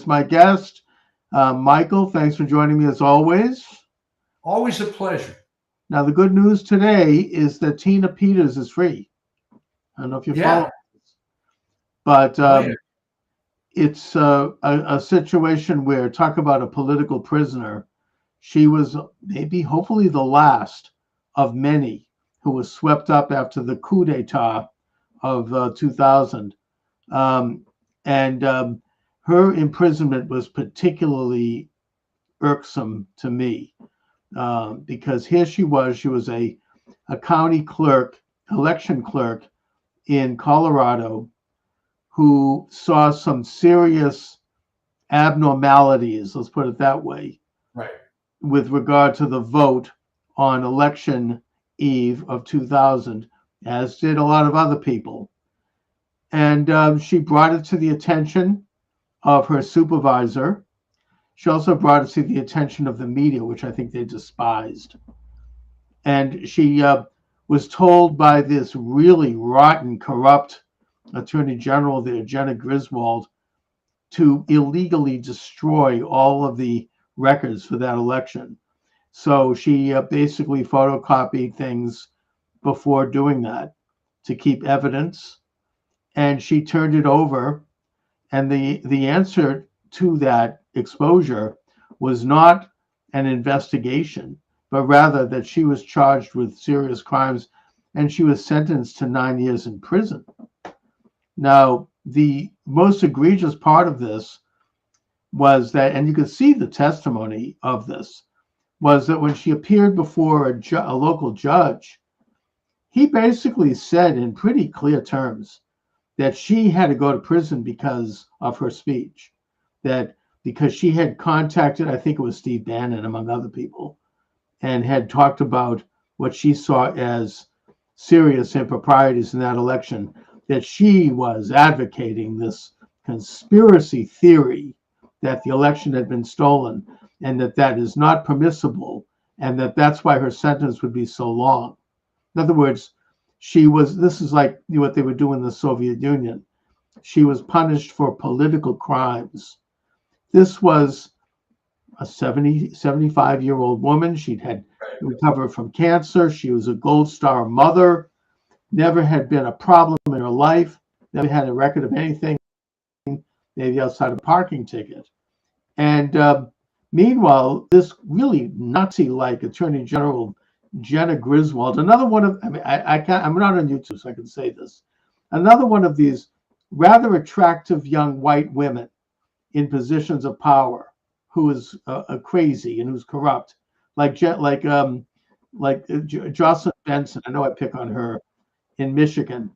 my guest. Michael, thanks for joining me as always. Always a pleasure. Now, the good news today is that Tina Peters is free. I don't know if you follow this, but it's a situation where, talk about a political prisoner. She was maybe, hopefully, the last of many who was swept up after the coup d'etat of 2000. Her imprisonment was particularly irksome to me because here she was a county clerk, election clerk in Colorado, who saw some serious abnormalities, let's put it that way, right, with regard to the vote on election eve of 2000, as did a lot of other people. And she brought it to the attention of her supervisor. She also brought it to the attention of the media, which I think they despised. And she was told by this really rotten, corrupt Attorney General there, Jenna Griswold, to illegally destroy all of the records for that election. So she basically photocopied things before doing that to keep evidence, and she turned it over. And the answer to that exposure was not an investigation, but rather that she was charged with serious crimes and she was sentenced to 9 years in prison. Now, the most egregious part of this was that, and you can see the testimony of this, was that when she appeared before a local judge, he basically said in pretty clear terms that she had to go to prison because of her speech, that because she had contacted, I think it was Steve Bannon, among other people, and had talked about what she saw as serious improprieties in that election, that she was advocating this conspiracy theory that the election had been stolen and that that is not permissible and that that's why her sentence would be so long. In other words, this is like what they would do in the Soviet Union. She was punished for political crimes. This was a 75-year-old woman. She'd had recovered from cancer. She was a Gold Star mother, never had been a problem in her life, never had a record of anything, maybe outside a parking ticket. And meanwhile, this really Nazi-like Attorney General Jenna Griswold, another one of, I mean, I'm not on YouTube, so I can say this. Another one of these rather attractive young white women in positions of power who is crazy and who's corrupt, like Jocelyn Benson. I know I pick on her in Michigan,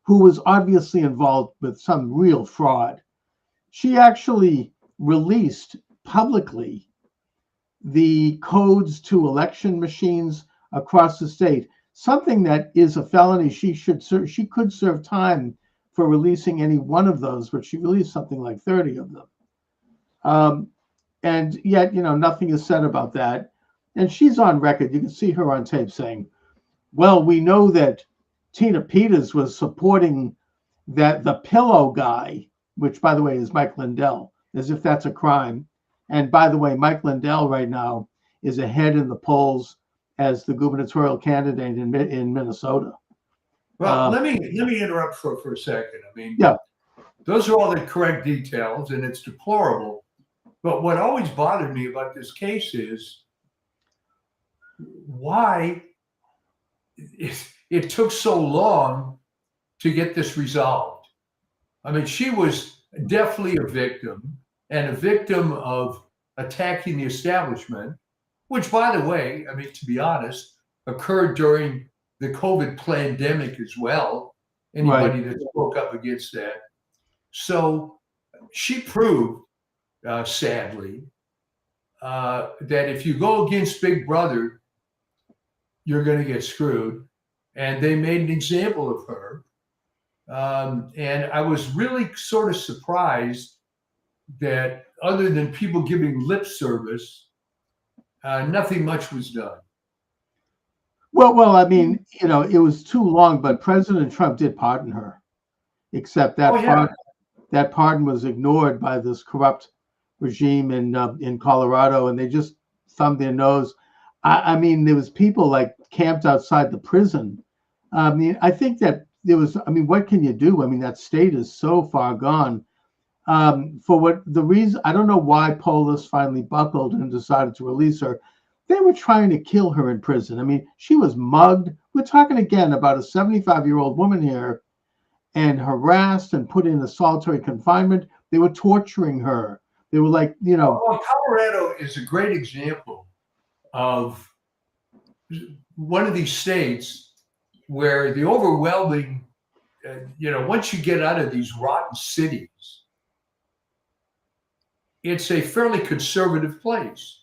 who was obviously involved with some real fraud. She actually released publicly the codes to election machines across the state, something that is a felony. She could serve time for releasing any one of those, but she released something like 30 of them. And yet, nothing is said about that. And she's on record. You can see her on tape saying, well, we know that Tina Peters was supporting the pillow guy, which, by the way, is Mike Lindell, as if that's a crime. And by the way, Mike Lindell right now is ahead in the polls as the gubernatorial candidate in Minnesota. Well, let me interrupt for a second. I mean, yeah, those are all the correct details, and it's deplorable. But what always bothered me about this case is why it took so long to get this resolved. I mean, she was definitely a victim, and a victim of attacking the establishment, which, by the way, I mean, to be honest, occurred during the COVID pandemic as well. Anybody that spoke up against that. So she proved, sadly, that if you go against Big Brother, you're going to get screwed. And they made an example of her. And I was really sort of surprised that other than people giving lip service, nothing much was done. Well, I mean, it was too long, but President Trump did pardon her, except that that pardon was ignored by this corrupt regime in Colorado, and they just thumbed their nose. I mean, there was people like camped outside the prison. I mean, I think that there was. I mean, what can you do? I mean, that state is so far gone. For what the reason, I don't know why Polis finally buckled and decided to release her. They were trying to kill her in prison. I mean, she was mugged. We're talking again about a 75-year-old woman here, and harassed and put in a solitary confinement. They were torturing her. They were like, Well, Colorado is a great example of one of these states where the overwhelming, once you get out of these rotten cities, it's a fairly conservative place.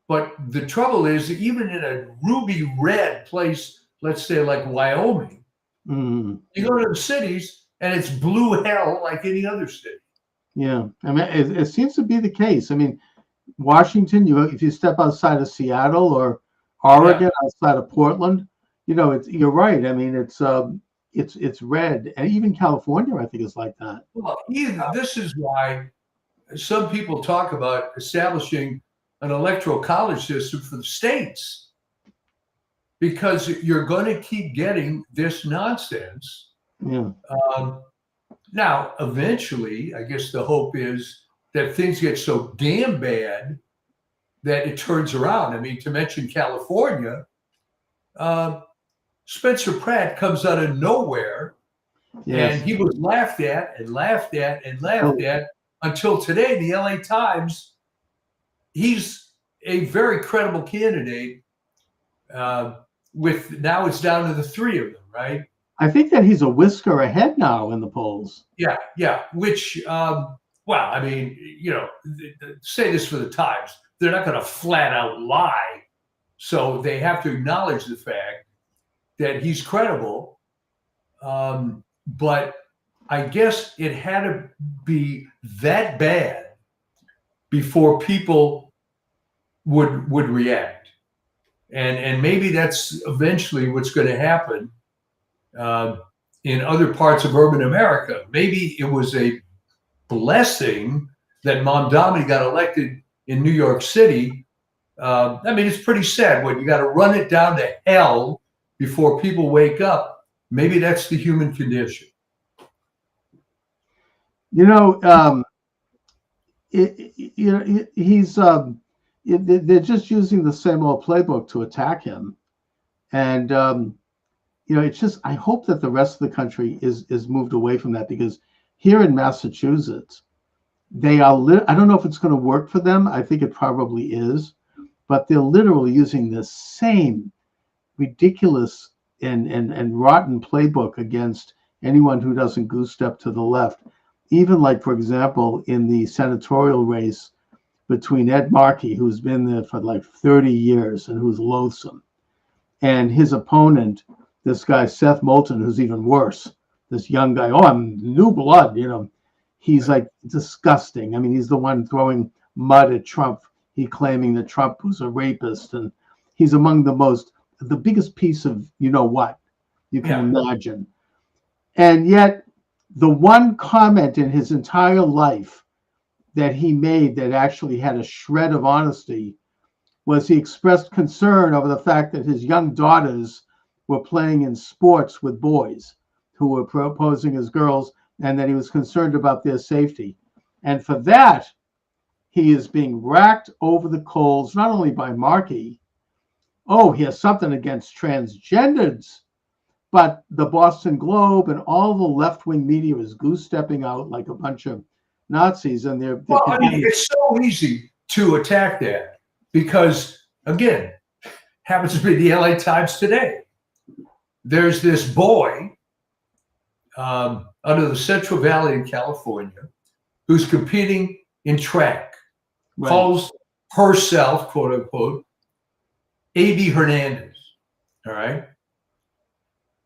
But the trouble is, even in a ruby red place, let's say like Wyoming, you go to the cities and it's blue hell like any other city. Yeah, I mean, it seems to be the case. I mean, Washington, if you step outside of Seattle or Oregon, outside of Portland, you're right. I mean, it's red, and even California, I think, is like that. Well, this is why some people talk about establishing an electoral college system for the states, because you're going to keep getting this nonsense. Yeah. Now, eventually, I guess the hope is that things get so damn bad that it turns around. I mean, to mention California, Spencer Pratt comes out of nowhere, and he was laughed at and laughed at and laughed at until today. The LA Times, he's a very credible candidate. With now it's down to the three of them, right? I think that he's a whisker ahead now in the polls. Yeah. Which, well, I mean, say this for the Times, they're not going to flat out lie. So they have to acknowledge the fact that he's credible. But I guess it had to be that bad before people would react. And maybe that's eventually what's going to happen in other parts of urban America. Maybe it was a blessing that Mamdani got elected in New York City. I mean, it's pretty sad when you got to run it down to hell before people wake up. Maybe that's the human condition. They're just using the same old playbook to attack him. And, it's just, I hope that the rest of the country is moved away from that, because here in Massachusetts, they are, I don't know if it's going to work for them. I think it probably is, but they're literally using the same ridiculous and rotten playbook against anyone who doesn't goose step to the left. Even like, for example, in the senatorial race between Ed Markey, who's been there for like 30 years and who's loathsome, and his opponent, this guy, Seth Moulton, who's even worse, this young guy, I'm new blood, he's like disgusting. I mean, he's the one throwing mud at Trump. He claiming that Trump was a rapist, and he's among the biggest piece of what you can imagine. And yet the one comment in his entire life that he made that actually had a shred of honesty was he expressed concern over the fact that his young daughters were playing in sports with boys who were posing as girls, and that he was concerned about their safety. And for that, he is being racked over the coals, not only by Markey. Oh, he has something against transgenders, but the Boston Globe and all the left-wing media is goose-stepping out like a bunch of Nazis. And well, I mean, it's so easy to attack that because, again, happens to be the LA Times today. There's this boy out of the Central Valley in California who's competing in track, calls herself, quote unquote, A.B. Hernandez, all right?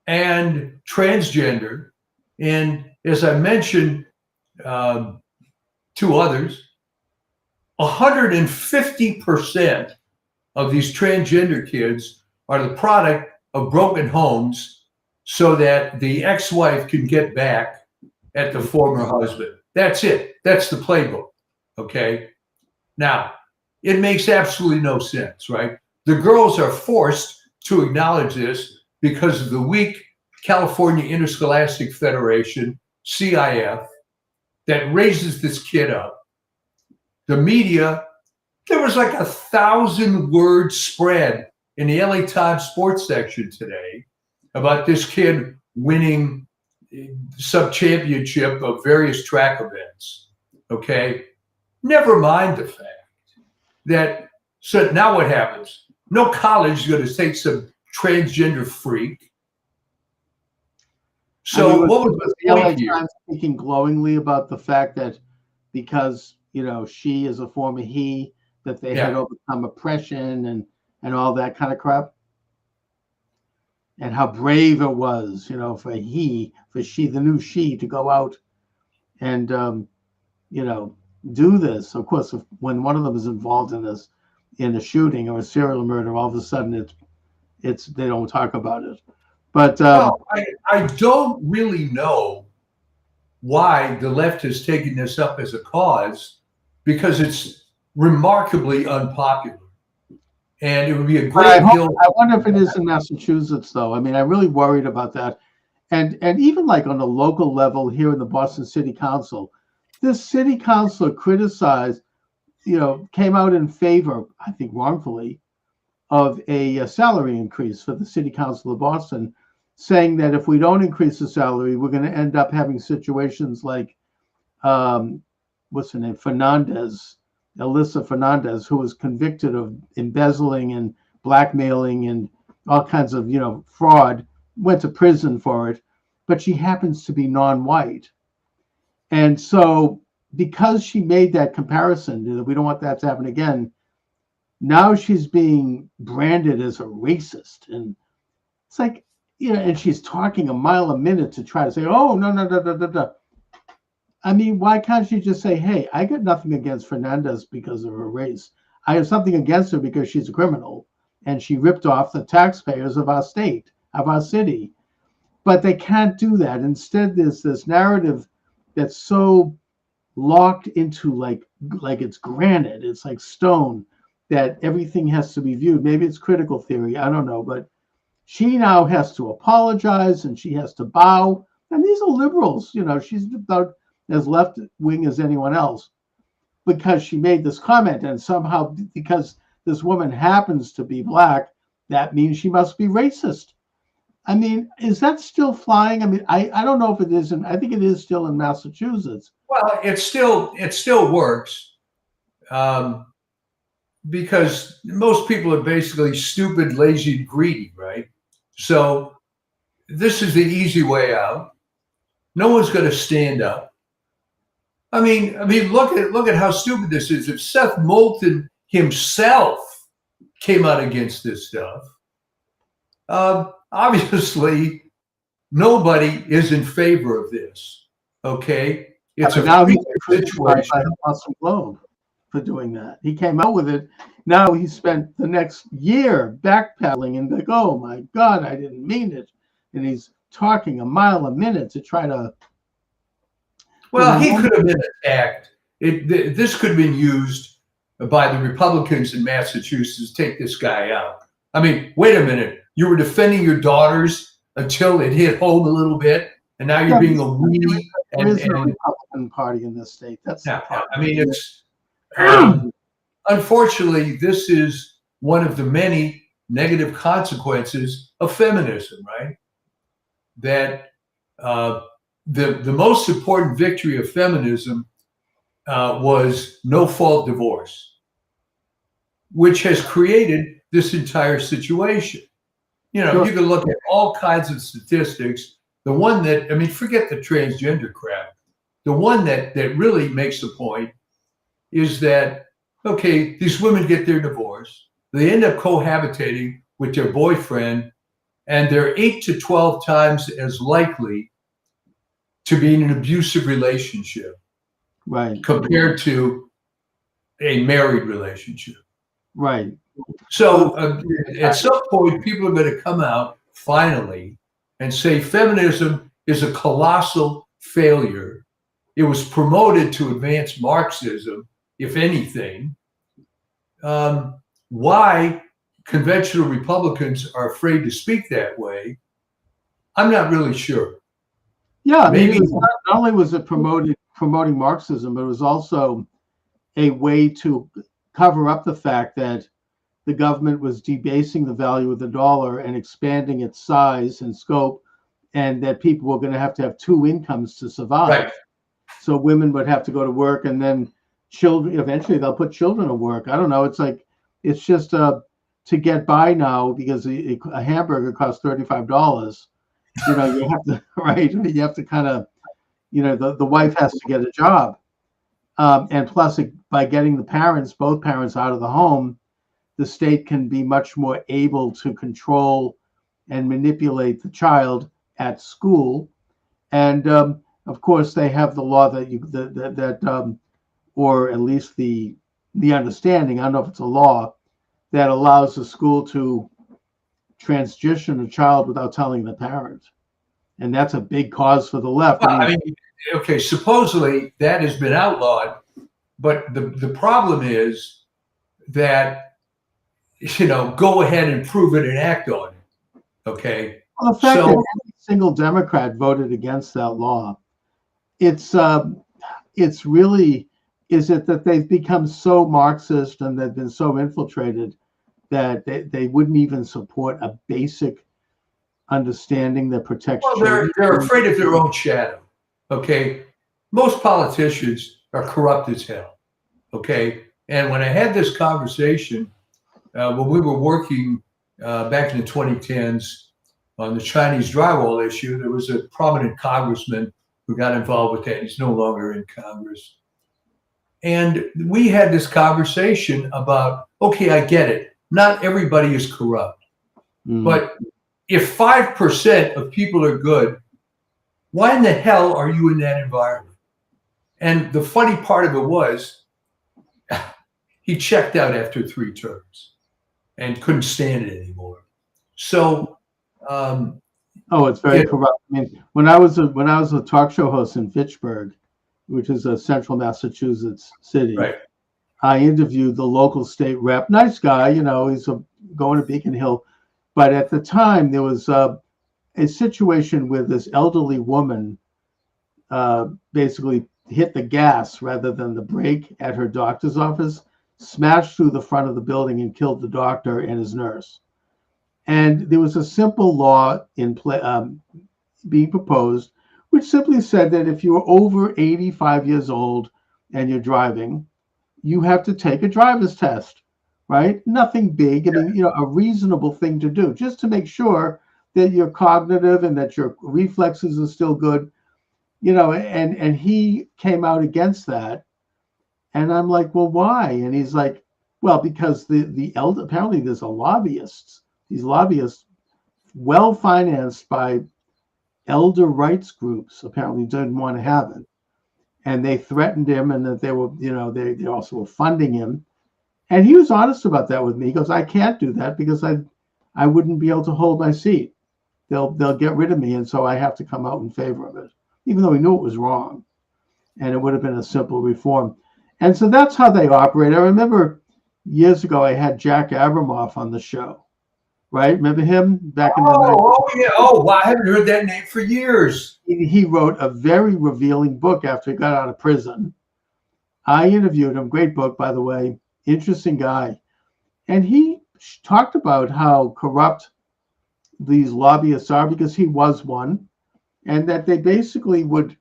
And transgender. And as I mentioned to others, 150% of these transgender kids are the product of broken homes so that the ex-wife can get back at the former husband. That's it. That's the playbook. Okay. Now, it makes absolutely no sense, right? The girls are forced to acknowledge this because of the weak California Interscholastic Federation, CIF, that raises this kid up. The media, there was like 1,000-word spread in the LA Times sports section today about this kid winning sub-championship of various track events. Okay. Never mind the fact that, so now what happens? No college is going to take some transgender freak. So what was the LA point here? Times speaking glowingly about the fact that because, you know, she is a former he, that they had overcome oppression and all that kind of crap? And how brave it was, you know, for she, the new she, to go out and, you know, do this. Of course, when one of them is involved in a shooting or a serial murder, all of a sudden it's they don't talk about it. But well, I don't really know why the left has taken this up as a cause, because it's remarkably unpopular. And it would be a great deal. I wonder if it is in Massachusetts, though. I mean, I'm really worried about that. And even like on a local level here in the Boston City Council, this city councilor criticized, you know, came out in favor, I think wrongfully, of a salary increase for the city council of Boston, saying that if we don't increase the salary, we're going to end up having situations like, what's her name, Alyssa Fernandez, who was convicted of embezzling and blackmailing and all kinds of, you know, fraud, went to prison for it, but she happens to be non-white. And so because she made that comparison, we don't want that to happen again, now she's being branded as a racist. And it's like, you know, and she's talking a mile a minute to try to say, oh, no. I mean, why can't she just say, hey, I got nothing against Fernandez because of her race. I have something against her because she's a criminal and she ripped off the taxpayers of our state, of our city. But they can't do that. Instead, there's this narrative that's so locked into like it's granite, it's like stone, that everything has to be viewed. Maybe it's critical theory, I don't know, but she now has to apologize and she has to bow. And these are liberals, you know, she's about as left wing as anyone else because she made this comment, and somehow because this woman happens to be black, that means she must be racist. I mean, is that still flying? I mean, I don't know if it is, and I think it is still in Massachusetts. Well, it still works, because most people are basically stupid, lazy, greedy, right? So this is the easy way out. No one's going to stand up. I mean, look at how stupid this is. If Seth Moulton himself came out against this stuff, obviously nobody is in favor of this. Okay, it's now he's criticized by the Boston Globe for doing that. He came out with it. Now he spent the next year backpedaling and like, oh my God, I didn't mean it. And he's talking a mile a minute to try to. Well, he could have been attacked. This could have been used by the Republicans in Massachusetts to take this guy out. I mean, wait a minute. You were defending your daughters until it hit home a little bit, and now you're being a weenie. There is no Republican Party in this state. That's I mean, it's unfortunately, this is one of the many negative consequences of feminism, right? That the most important victory of feminism was no-fault divorce, which has created this entire situation. You know, you can look at all kinds of statistics. The one that, I mean, forget the transgender crap. The one that really makes the point is that, okay, these women get their divorce. They end up cohabitating with their boyfriend, and they're 8 to 12 times as likely to be in an abusive relationship, right, compared to a married relationship. Right. So at some point, people are going to come out finally and say feminism is a colossal failure. It was promoted to advance Marxism, if anything. Why conventional Republicans are afraid to speak that way, I'm not really sure. Yeah, I mean, Maybe it was not only was it promoting Marxism, but it was also a way to cover up the fact that the government was debasing the value of the dollar and expanding its size and scope, and that people were going to have two incomes to survive. right. So women would have to go to work, and then children, eventually they'll put children to work. I don't know. It's like, it's just to get by now, because a hamburger costs $35. You know, you have to, right? I mean, you have to kind of, you know, the wife has to get a job. And plus, by getting both parents out of the home, the state can be much more able to control and manipulate the child at school. And of course, they have the law or at least the understanding, I don't know if it's a law, that allows the school to transition a child without telling the parent. And that's a big cause for the left. Well, I mean, okay, supposedly that has been outlawed, but the problem is that, you know, go ahead and prove it and act on it. Okay. Well, the fact that every single Democrat voted against that law, it's really, is it that they've become so Marxist and they've been so infiltrated that they wouldn't even support a basic understanding that protects children? They're afraid of their own shadow. Okay. Most politicians are corrupt as hell. Okay. And when I had this conversation, when we were working back in the 2010s on the Chinese drywall issue, there was a prominent congressman who got involved with that. He's no longer in Congress. And we had this conversation about, okay, I get it. Not everybody is corrupt. But if 5% of people are good, why in the hell are you in that environment? And the funny part of it was, he checked out after 3 terms and couldn't stand it anymore. So, it's very corrupt. I mean, when I was a talk show host in Fitchburg, which is a central Massachusetts city, right. I interviewed the local state rep. Nice guy, you know, he's going to Beacon Hill. But at the time, there was a situation where this elderly woman basically hit the gas rather than the brake at her doctor's office, smashed through the front of the building and killed the doctor and his nurse. And there was a simple law being proposed, which simply said that if you're over 85 years old and you're driving, you have to take a driver's test, right? Nothing big. I mean, you know, a reasonable thing to do, just to make sure that you're cognitive and that your reflexes are still good, you know. And he came out against that. And I'm like, well, why? And he's like, well, because the elder, apparently there's a lobbyists. These lobbyists, well financed by elder rights groups, apparently didn't want to have it. And they threatened him, and that they were, you know, they also were funding him. And he was honest about that with me. He goes, I can't do that because I wouldn't be able to hold my seat. They'll get rid of me, and so I have to come out in favor of it, even though he knew it was wrong. And it would have been a simple reform. And so that's how they operate. I remember years ago I had Jack Abramoff on the show, right? Remember him back in the 90s? Oh, yeah. Oh, wow. I haven't heard that name for years. He wrote a very revealing book after he got out of prison. I interviewed him. Great book, by the way. Interesting guy. And he talked about how corrupt these lobbyists are, because he was one, and that they basically would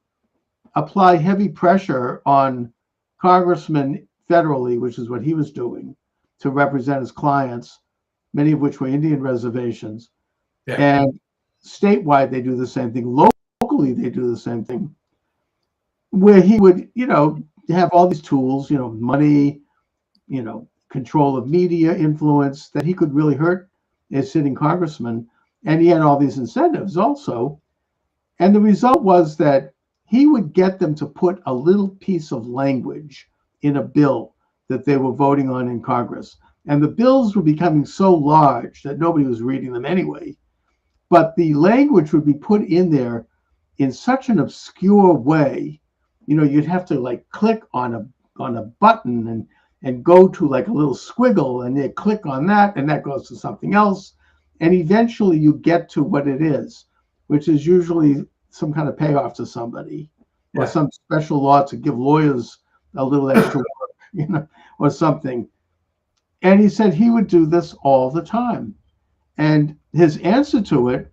apply heavy pressure on congressmen federally, which is what he was doing, to represent his clients, many of which were Indian reservations. Yeah. And statewide, they do the same thing. Locally, they do the same thing, where he would, you know, have all these tools, you know, money, you know, control of media, influence, that he could really hurt as sitting congressman. And he had all these incentives also. And the result was that he would get them to put a little piece of language in a bill that they were voting on in Congress. And the bills were becoming so large that nobody was reading them anyway. But the language would be put in there in such an obscure way. You'd have to like click on a button and go to like a little squiggle, and then click on that, and that goes to something else, and eventually you get to what it is, which is usually some kind of payoff to somebody, or some special law to give lawyers a little extra work, or something. And he said he would do this all the time. And his answer to it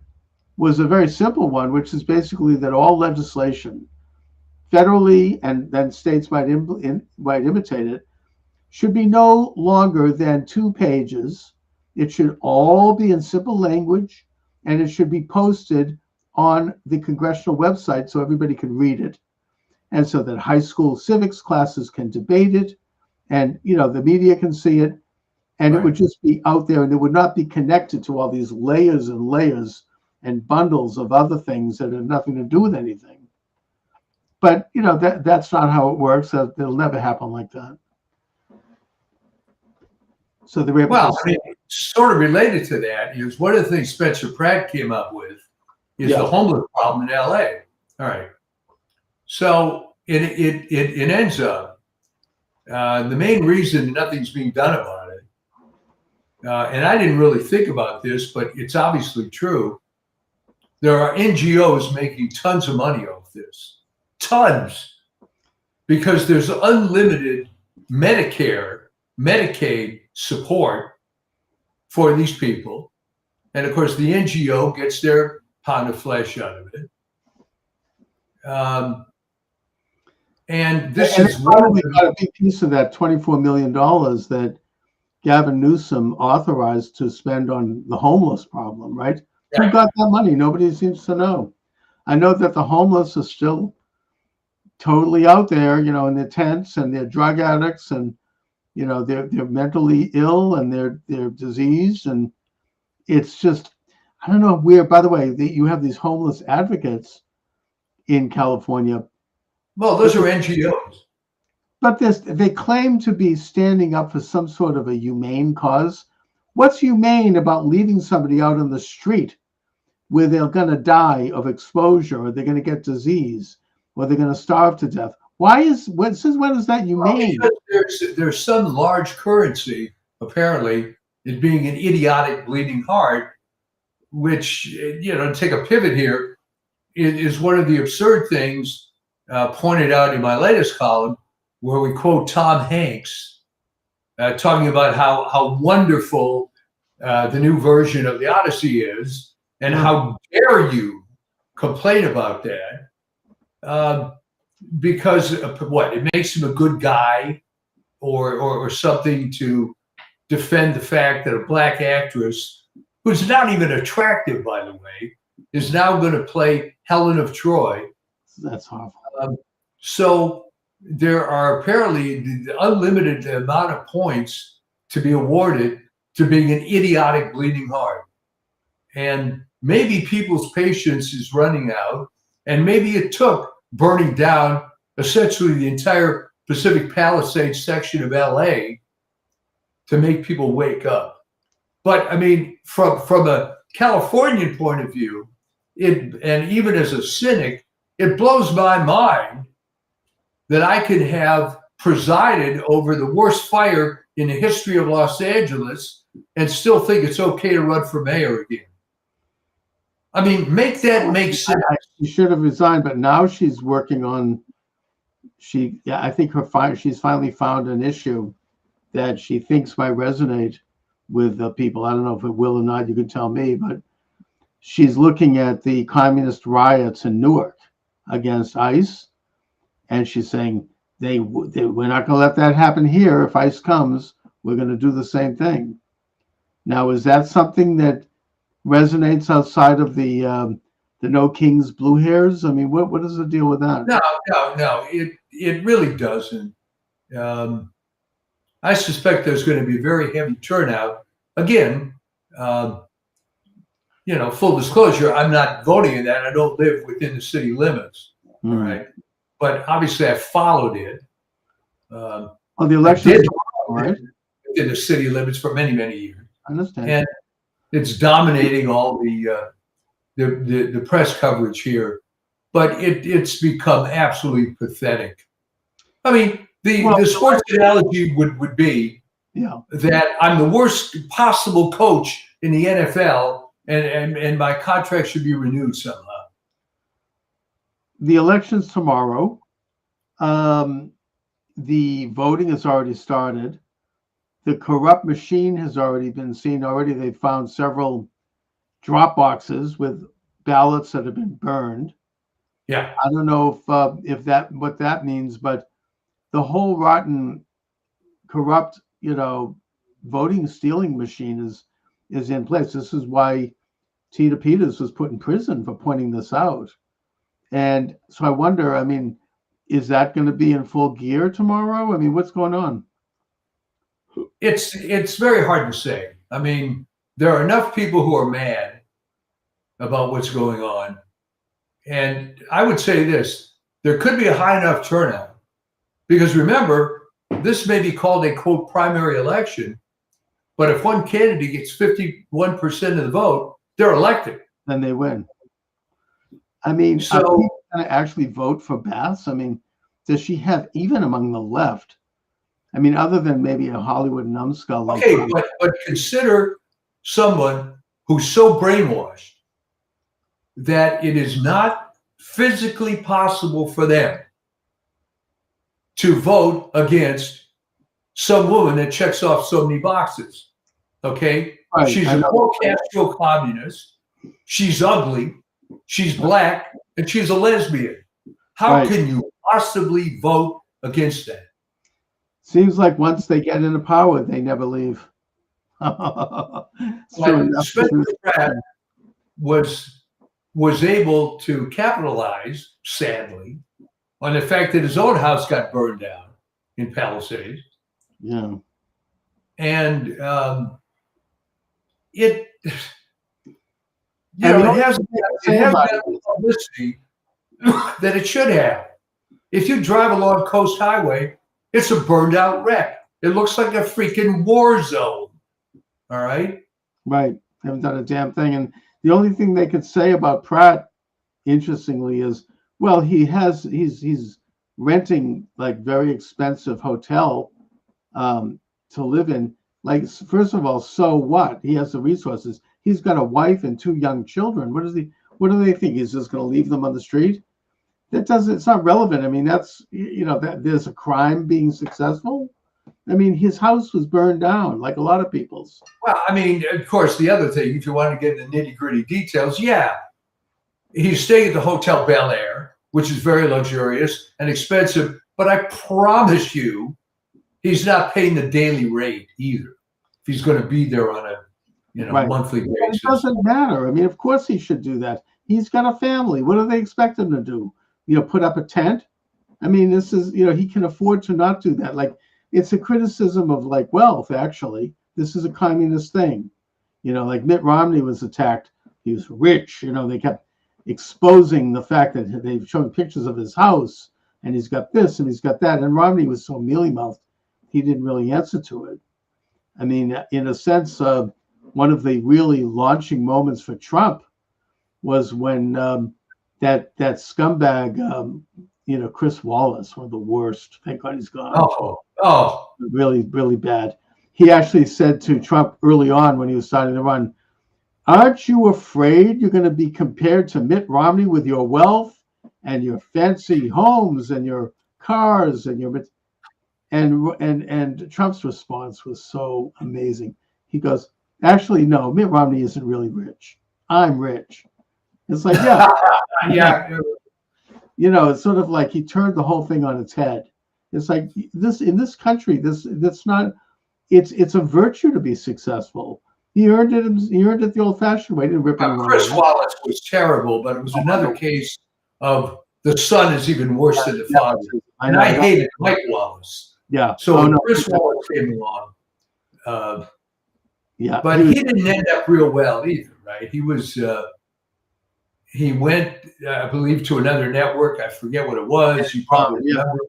was a very simple one, which is basically that all legislation, federally and then states might imitate it, should be no longer than 2 pages. It should all be in simple language, and it should be posted on the congressional website so everybody can read it, and so that high school civics classes can debate it, and the media can see it, and it would just be out there, and it would not be connected to all these layers and layers and bundles of other things that have nothing to do with anything. But that's not how it works. It'll never happen like that. So the sort of related to that is one of the things Spencer Pratt came up with is the homeless problem in LA. All right. So it ends up the main reason nothing's being done about it, and I didn't really think about this, but it's obviously true. There are NGOs making tons of money off this, tons, because there's unlimited Medicare, Medicaid support for these people. And of course, the NGO gets their pound of flesh out of it. And this is probably got a big piece of that $24 million that Gavin Newsom authorized to spend on the homeless problem, right? Who got that money? Nobody seems to know. I know that the homeless are still totally out there, in their tents, and they're drug addicts, and they're mentally ill, and they're diseased, and it's just, I don't know where. By the way, you have these homeless advocates in California. Well, those are NGOs. But they claim to be standing up for some sort of a humane cause. What's humane about leaving somebody out on the street where they're going to die of exposure, or they're going to get disease, or they're going to starve to death? Since when is that humane? Well, there's some large currency, apparently, in being an idiotic bleeding heart, which, to take a pivot here, is one of the absurd things pointed out in my latest column, where we quote Tom Hanks talking about how wonderful the new version of the Odyssey is, and how dare you complain about that, because it makes him a good guy, or something to defend the fact that a black actress, who's not even attractive, by the way, is now going to play Helen of Troy. That's awful. So there are apparently the unlimited amount of points to be awarded to being an idiotic bleeding heart. And maybe people's patience is running out, and maybe it took burning down essentially the entire Pacific Palisades section of LA to make people wake up. But I mean, from a Californian point of view, and even as a cynic, it blows my mind that I could have presided over the worst fire in the history of Los Angeles and still think it's okay to run for mayor again. I mean, make sense. She should have resigned, but now she's working on. I think she's finally found an issue that she thinks might resonate with the people. I don't know if it will or not. You can tell me, but she's looking at the communist riots in Newark against ICE, and she's saying we're not going to let that happen here. If ICE comes, we're going to do the same thing. Now, is that something that resonates outside of the No Kings Blue Hairs? I mean, what is the deal with that? No, it really doesn't. I suspect there's going to be a very heavy turnout. Again, full disclosure, I'm not voting in that. I don't live within the city limits, right? But obviously, I followed it. The election, right? Within the city limits for many, many years. I understand. And it's dominating all the press coverage here but it's become absolutely pathetic. I mean, Well, the sports analogy would be yeah. that I'm the worst possible coach in the NFL, and my contract should be renewed somehow. The election's tomorrow. The voting has already started. The corrupt machine has already been seen. Already, they found several drop boxes with ballots that have been burned. Yeah. I don't know if that what that means, but the whole rotten, corrupt, voting stealing machine is in place. This is why Tita Peters was put in prison for pointing this out. And so I wonder, I mean, is that going to be in full gear tomorrow? I mean, what's going on? It's very hard to say. I mean, there are enough people who are mad about what's going on. And I would say this, there could be a high enough turnout because remember, this may be called a quote primary election, but if one candidate gets 51% of the vote, they're elected. Then they win. I mean, So, are people going to actually vote for Bass? I mean, does she have, even among the left, I mean, other than maybe a Hollywood numbskull like okay, but consider someone who's so brainwashed that it is not physically possible for them to vote against some woman that checks off so many boxes. Okay? Right, She's a pro-Castro communist. She's ugly. She's black. And she's a lesbian. How can you possibly vote against that? Seems like once they get into power, they never leave. Spencer Pratt was able to capitalize, sadly, on the fact that his own house got burned down in Palisades. Yeah. And it has that publicity that it should have. If you drive along Coast Highway, it's a burned out wreck. It looks like a freaking war zone. All right. Right. Haven't done a damn thing. And the only thing they could say about Pratt, interestingly, is, well, he's renting like very expensive hotel to live in. Like, first of all, so what? He has the resources. He's got a wife and 2 young children. What do they think? He's just going to leave them on the street? It's not relevant. I mean, that's, that there's a crime being successful. I mean, his house was burned down like a lot of people's. Well, I mean, of course, the other thing, if you want to get into nitty gritty details, yeah, he's staying at the Hotel Bel Air, which is very luxurious and expensive. But I promise you, he's not paying the daily rate either. If he's going to be there on a monthly basis. It doesn't matter. I mean, of course he should do that. He's got a family. What do they expect him to do? Put up a tent? I mean, this is, he can afford to not do that. Like, it's a criticism of like wealth, actually. This is a communist thing. Like Mitt Romney was attacked. He was rich. They kept exposing the fact that they've shown pictures of his house and he's got this and he's got that. And Romney was so mealy-mouthed, he didn't really answer to it. I mean, in a sense, one of the really launching moments for Trump was when that scumbag, Chris Wallace, one of the worst. Thank God he's gone. Oh, really, really bad. He actually said to Trump early on when he was starting to run, "Aren't you afraid you're going to be compared to Mitt Romney with your wealth and your fancy homes and your cars and your..." And Trump's response was so amazing. He goes, "Actually, no, Mitt Romney isn't really rich. I'm rich." It's like, yeah. yeah. It's sort of like he turned the whole thing on its head. It's like this in this country, that's not. It's a virtue to be successful. He earned it. He earned it the old-fashioned way. He didn't rip it around. Chris Wallace was terrible, but it was another case of the son is even worse than the father. And I hated Mike Wallace. Yeah. So when Chris Wallace came along, but he didn't end up real well either, right? He was. He went, I believe, to another network. I forget what it was. You probably remember.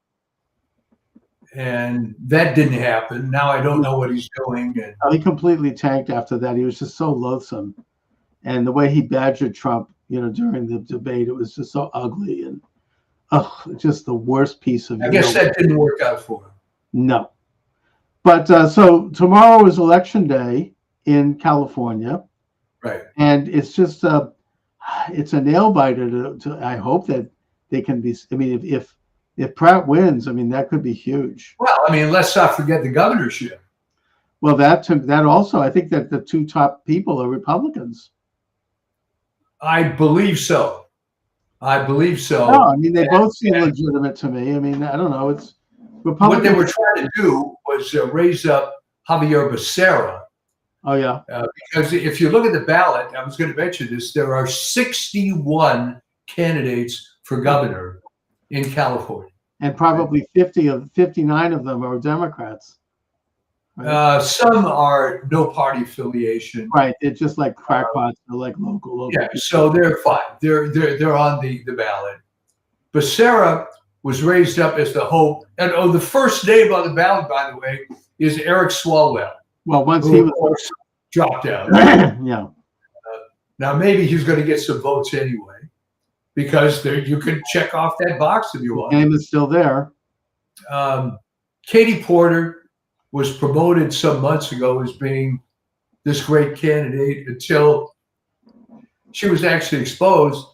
And that didn't happen. Now I don't know what he's doing. And he completely tanked after that. He was just so loathsome. And the way he badgered Trump during the debate. It was just so ugly and just the worst piece of. I guess that didn't work out for him. No, but so tomorrow is election day in California, right? And it's just it's a nail biter. I hope that they can be. I mean, if Pratt wins, I mean that could be huge. Well, I mean, let's not forget the governorship. Well, that also, I think that the two top people are Republicans. I believe so. No, I mean they both seem legitimate to me. I mean, I don't know. It's Republicans. What they were trying to do was raise up Javier Becerra. Oh yeah. Because if you look at the ballot, I was going to mention this. There are 61 candidates for governor in California, and probably 59 of them are Democrats. Right? Some are no party affiliation. Right. They're just like crackpots. They're like local. Yeah. So they're fine. They're on the ballot. Becerra was raised up as the hope. And the first name on the ballot, by the way, is Eric Swalwell. Well, once he was dropped out. Yeah. Now maybe he's going to get some votes anyway, because you can check off that box if you want. The name is still there. Katie Porter was promoted some months ago as being this great candidate until she was actually exposed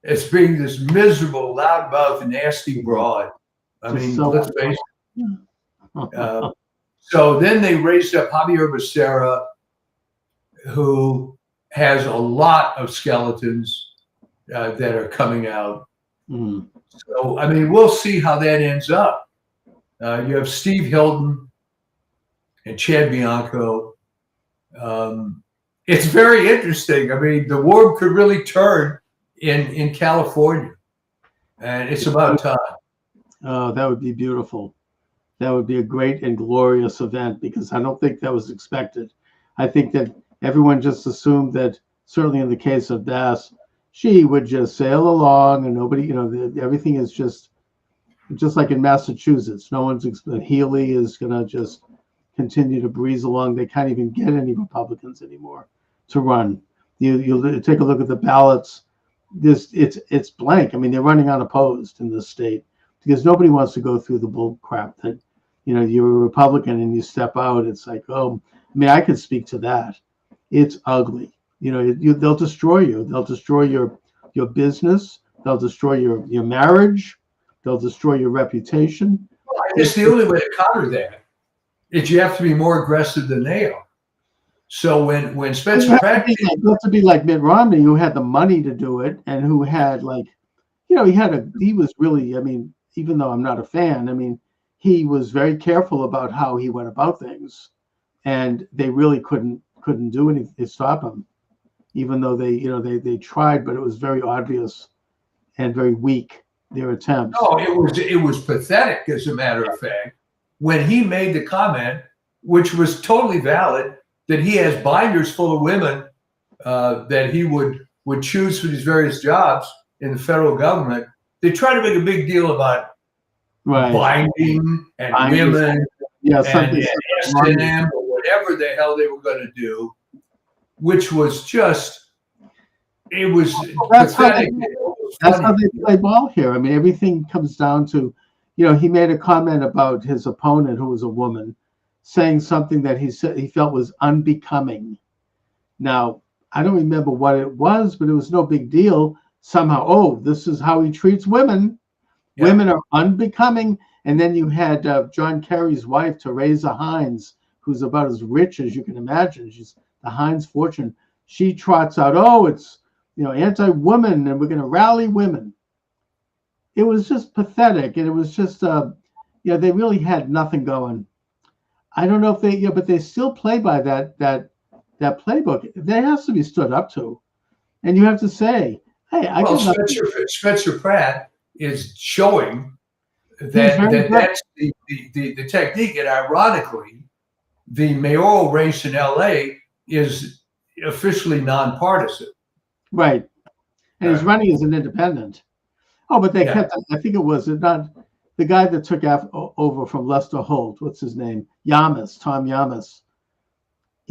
as being this miserable, loudmouth, nasty broad. I mean, let's face it. So then they raised up Javier Becerra, who has a lot of skeletons that are coming out. Mm. So, I mean, we'll see how that ends up. You have Steve Hilton and Chad Bianco. It's very interesting. I mean, the world could really turn in California, and it's about time. Oh, that would be beautiful. That would be a great and glorious event, because I don't think that was expected. I think that everyone just assumed that, certainly in the case of Das, she would just sail along and nobody, everything is just like in Massachusetts. No one's Healy is going to just continue to breeze along. They can't even get any Republicans anymore to run. You take a look at the ballots. It's blank. I mean, they're running unopposed in this state because nobody wants to go through the bull crap that, you're a Republican and you step out. It's like, I mean, I could speak to that. It's ugly. They'll destroy you. They'll destroy your business. They'll destroy your marriage. They'll destroy your reputation. It's the only way to counter that is you have to be more aggressive than they are. So when Spencer Pratt, you have to be like Mitt Romney, who had the money to do it, and who had he was really, I mean, even though I'm not a fan, I mean, he was very careful about how he went about things, and they really couldn't do anything to stop him, even though they tried, but it was very obvious and very weak, their attempts. No, it was pathetic, as a matter of fact, when he made the comment, which was totally valid, that he has binders full of women that he would choose for these various jobs in the federal government. They try to make a big deal about binding and women and S&M or whatever the hell they were going to do, which was just, it was pathetic. That's how they play ball here. I mean, everything comes down to, he made a comment about his opponent, who was a woman, saying something that he said he felt was unbecoming. Now, I don't remember what it was, but it was no big deal. Somehow, this is how he treats women. Yeah. Women are unbecoming. And then you had John Kerry's wife, Teresa Hines, who's about as rich as you can imagine. She's the Hines fortune. She trots out, it's anti-woman, and we're going to rally women. It was just pathetic, and it was just they really had nothing going. I don't know if but they still play by that playbook. That has to be stood up to, and you have to say, hey, Spencer Pratt is showing that's the technique, and ironically, the mayoral race in LA is officially nonpartisan. Right, and he's running as an independent. Oh, but they kept. I think it was not the guy that took over from Lester Holt. What's his name? Tom Yamas.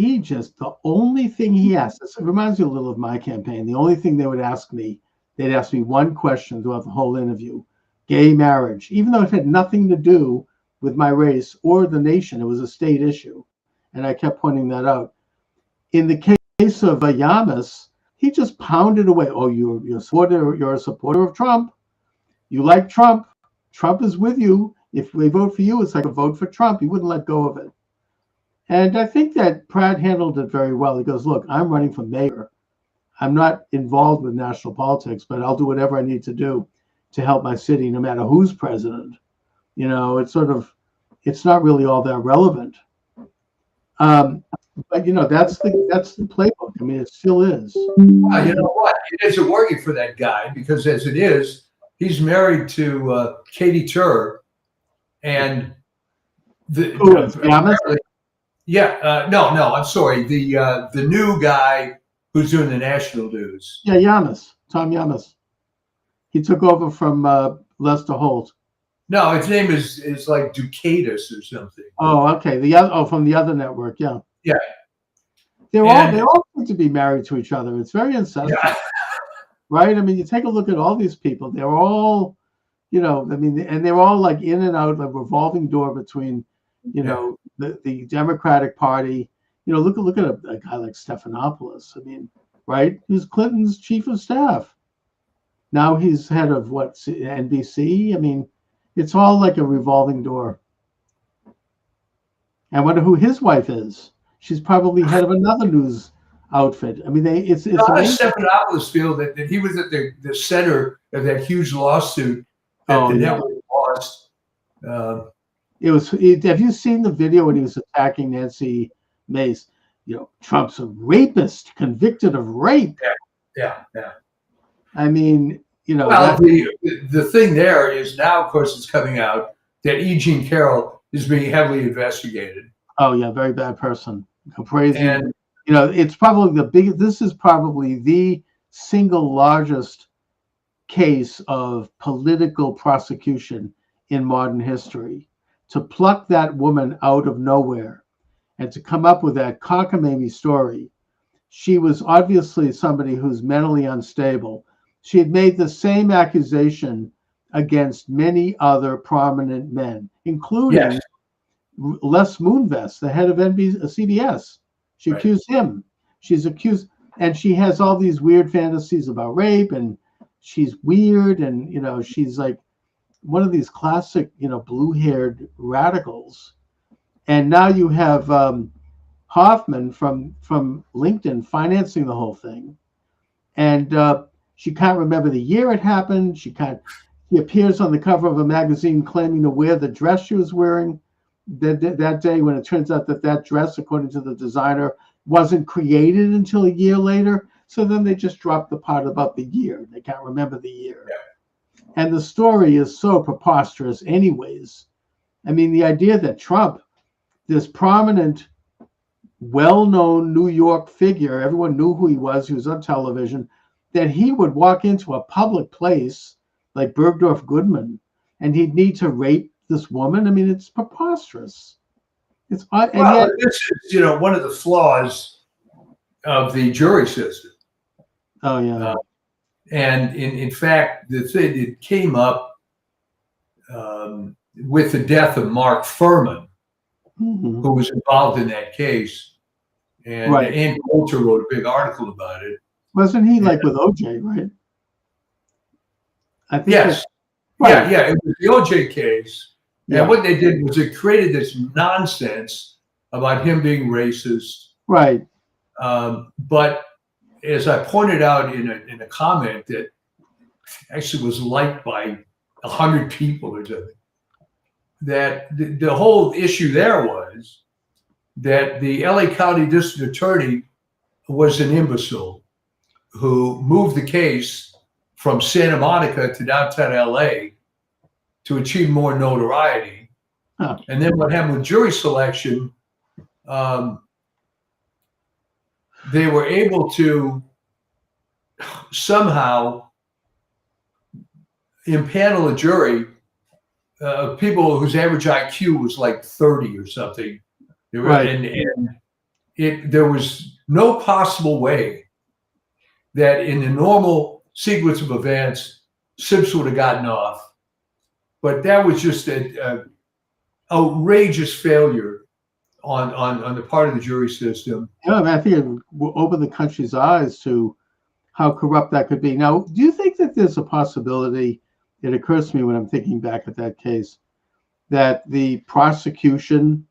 he just, the only thing he asked, this reminds me a little of my campaign. The only thing they would ask me, they'd ask me one question throughout the whole interview: gay marriage, even though it had nothing to do with my race or the nation. It was a state issue. And I kept pointing that out. In the case of Yamas, he just pounded away. Oh, you're a supporter of Trump. You like Trump. Trump is with you. If we vote for you, it's like a vote for Trump. He wouldn't let go of it. And I think that Pratt handled it very well. He goes, look, I'm running for mayor. I'm not involved with national politics, but I'll do whatever I need to do to help my city, no matter who's president. You know, it's not really all that relevant. But you know, that's the playbook. I mean, it still is. Well, you know what? It isn't working for that guy, because as it is, he's married to Katie Tur, and no, I'm sorry, the new guy who's doing the national news. Yeah, Tom Yamas. He took over from Lester Holt. No, his name is like Ducatus or something. Oh, okay. From the other network, yeah. Yeah. They all seem to be married to each other. It's very incestuous. Yeah. Right? I mean, you take a look at all these people. They're all, you know, I mean, and they're all like in and out, like revolving door between, you know, the Democratic Party. You know, look at a guy like Stephanopoulos. I mean, right? He's Clinton's chief of staff. Now he's head of what, NBC? I mean, it's all like a revolving door. I wonder who his wife is. She's probably head of another news outfit. I mean, it's Stephanopoulos feel that he was at the center of that huge lawsuit that the network lost. Have you seen the video when he was attacking Nancy Mace? You know, Trump's a rapist convicted of rape. Yeah. I mean, you know. Well, the thing there is now, of course, it's coming out that E. Jean Carroll is being heavily investigated. Oh yeah, very bad person. Crazy. And you know, it's probably this is probably the single largest case of political prosecution in modern history. To pluck that woman out of nowhere and to come up with that cockamamie story. She was obviously somebody who's mentally unstable. She had made the same accusation against many other prominent men, including Les Moonves, the head of CBS. She accused him. She's accused, and she has all these weird fantasies about rape, and she's weird, and you know, she's like one of these classic, you know, blue-haired radicals. And now you have Hoffman from LinkedIn financing the whole thing, and she can't remember the year it happened. She appears on the cover of a magazine claiming to wear the dress she was wearing that day, when it turns out that dress, according to the designer, wasn't created until a year later. So then they just dropped the part about the year. They can't remember the year. Yeah. And the story is so preposterous anyways. I mean, the idea that Trump, this prominent, well-known New York figure, everyone knew who he was on television, that he would walk into a public place like Bergdorf Goodman and he'd need to rape this woman. I mean, it's preposterous. This is, you know, one of the flaws of the jury system. Oh yeah. And in fact, the thing that came up with the death of Mark Furman, who was involved in that case, and Ann Coulter wrote a big article about it. Wasn't he like with OJ, right? I think yes. Yeah. It was the OJ case. And what they did was it created this nonsense about him being racist. Right. But as I pointed out in a comment that actually was liked by 100 people or something, that the whole issue there was that the LA County District Attorney was an imbecile who moved the case from Santa Monica to downtown LA to achieve more notoriety. Huh. And then what happened with jury selection, they were able to somehow impanel a jury of people whose average IQ was like 30 or something. They were, and there was no possible way that in the normal sequence of events, Sips would have gotten off. But that was just an outrageous failure on the part of the jury system. Yeah, I mean, I think it will open the country's eyes to how corrupt that could be. Now, do you think that there's a possibility, it occurs to me when I'm thinking back at that case, that the prosecution,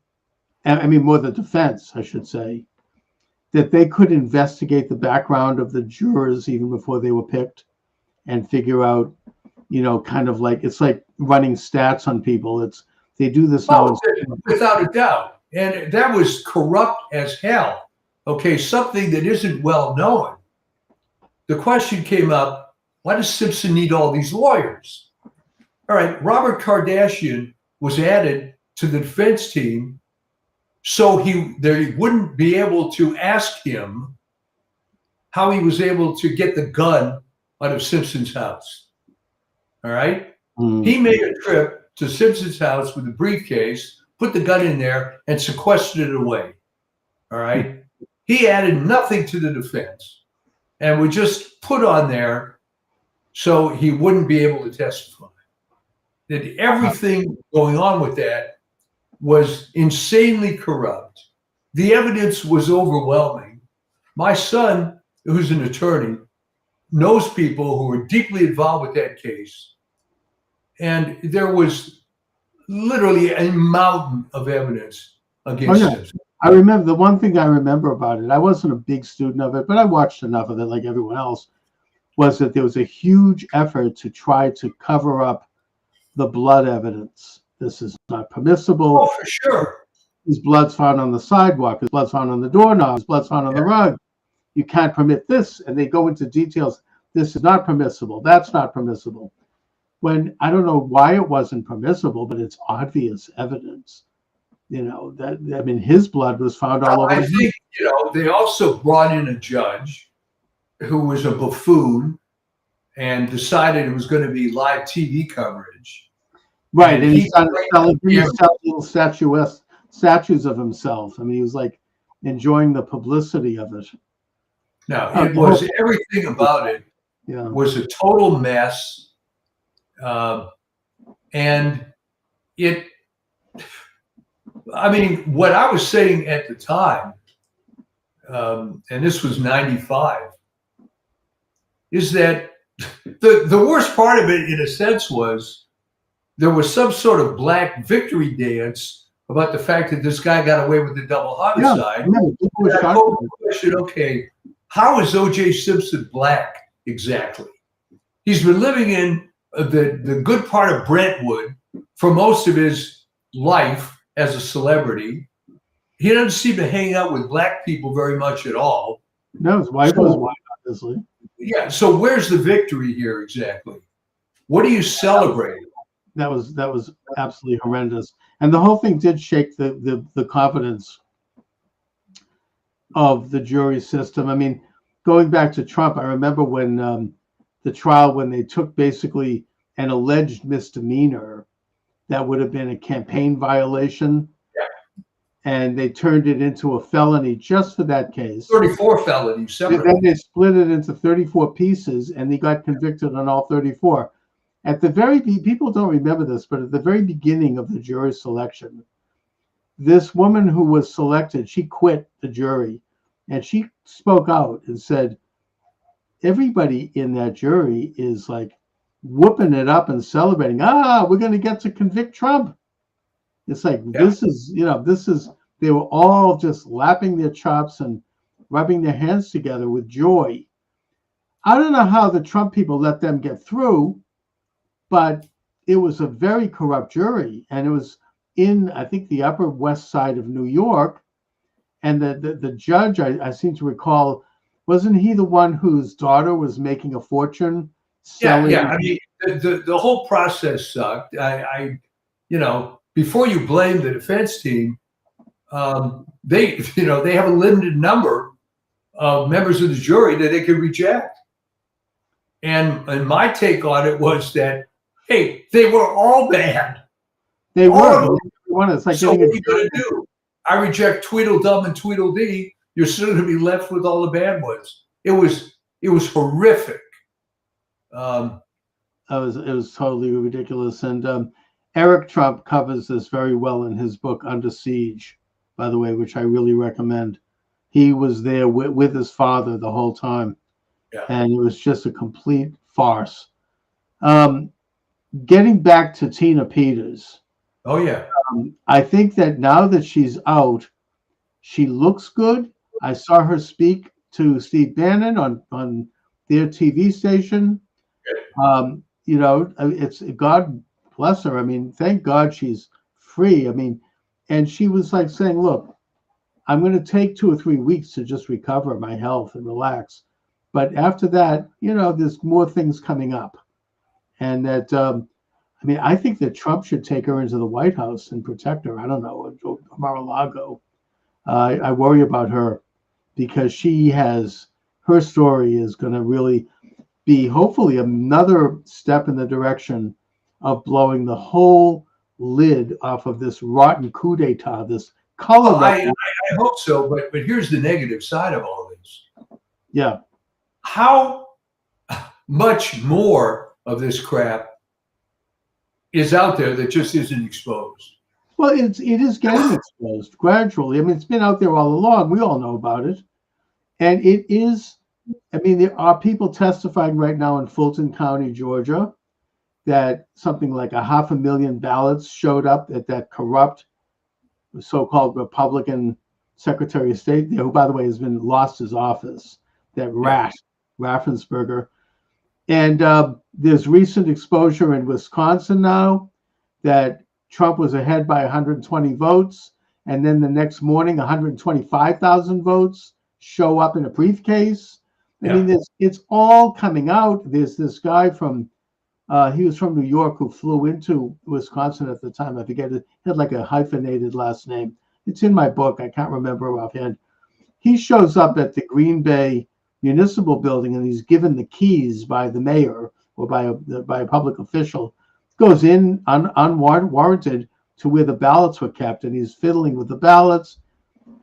I mean, more the defense, I should say, that they could investigate the background of the jurors even before they were picked and figure out, kind of like, it's like running stats on people. They do this now. Without a doubt. And that was corrupt as hell. Okay, something that isn't well known. The question came up, why does Simpson need all these lawyers? All right, Robert Kardashian was added to the defense team so they wouldn't be able to ask him how he was able to get the gun out of Simpson's house. All right? He made a trip to Simpson's house with a briefcase, put the gun in there, and sequestered it away. All right? He added nothing to the defense and would just put on there so he wouldn't be able to testify. That everything going on with that was insanely corrupt. The evidence was overwhelming. My son, who's an attorney, knows people who were deeply involved with that case. And there was literally a mountain of evidence against him. I remember the one thing I remember about it, I wasn't a big student of it, but I watched enough of it like everyone else, was that there was a huge effort to try to cover up the blood evidence. This is not permissible. Oh, for sure. His blood's found on the sidewalk. His blood's found on the doorknob. His blood's found on the rug. You can't permit this. And they go into details. This is not permissible. That's not permissible. When I don't know why it wasn't permissible, but it's obvious evidence. His blood was found all over. I think, they also brought in a judge who was a buffoon and decided it was going to be live TV coverage. Right, and he started selling little statues of himself. I mean, he was like enjoying the publicity of it. No, it was everything about it was a total mess. And what I was saying at the time, and this was 95, is that the worst part of it, in a sense, was there was some sort of black victory dance about the fact that this guy got away with the double homicide. Okay, how is O.J. Simpson black exactly? He's been living in the good part of Brentwood for most of his life as a celebrity. He doesn't seem to hang out with black people very much at all. No, his wife was white, obviously. Yeah, so where's the victory here exactly? What are you celebrating? That was absolutely horrendous. And the whole thing did shake the confidence of the jury system. I mean, going back to Trump, I remember when the trial, when they took basically an alleged misdemeanor that would have been a campaign violation, and they turned it into a felony just for that case. 34 felonies. Then they split it into 34 pieces, and they got convicted on all 34. At the people don't remember this, but at the very beginning of the jury selection, this woman who was selected, she quit the jury, and she spoke out and said, everybody in that jury is like whooping it up and celebrating. We're going to get to convict Trump. It's like, this is, they were all just lapping their chops and rubbing their hands together with joy. I don't know how the Trump people let them get through, but it was a very corrupt jury. And it was in, I think, the Upper West Side of New York. And the judge, I seem to recall, wasn't he the one whose daughter was making a fortune selling? Yeah. I mean, the whole process sucked. Before you blame the defense team, they have a limited number of members of the jury that they could reject. And my take on it was that, hey, they were all bad. They were. It's like so what are you going to do? I reject Tweedledum and Tweedledee, you're still going to be left with all the bad ones. It was horrific. It was totally ridiculous. And Eric Trump covers this very well in his book Under Siege, by the way, which I really recommend. He was there with his father the whole time, and it was just a complete farce. Getting back to Tina Peters. Oh yeah. I think that now that she's out, she looks good. I saw her speak to Steve Bannon on their TV station. You know, it's God bless her. I mean, thank God she's free. I mean, and she was like saying, look, I'm going to take 2 or 3 weeks to just recover my health and relax. But after that, you know, there's more things coming up. And that, I mean, I think that Trump should take her into the White House and protect her. I don't know, Mar-a-Lago. I worry about her because her story is going to really be hopefully another step in the direction of blowing the whole lid off of this rotten coup d'etat, this color. I hope so, but here's the negative side of all this. Yeah. How much more of this crap is out there that just isn't exposed? Well, it is getting exposed gradually. I mean, it's been out there all along. We all know about it. And it is, I mean, there are people testifying right now in Fulton County, Georgia, that something like 500,000 ballots showed up at that corrupt so-called Republican Secretary of State, who, by the way, has been lost his office, that Raffensperger. And there's recent exposure in Wisconsin now that Trump was ahead by 120 votes. And then the next morning, 125,000 votes show up in a briefcase. I mean, it's all coming out. There's this guy from, he was from New York who flew into Wisconsin at the time. I forget it. He had like a hyphenated last name. It's in my book. I can't remember offhand. He shows up at the Green Bay Municipal Building and he's given the keys by the mayor or by a public official. Goes in unwarranted to where the ballots were kept and he's fiddling with the ballots.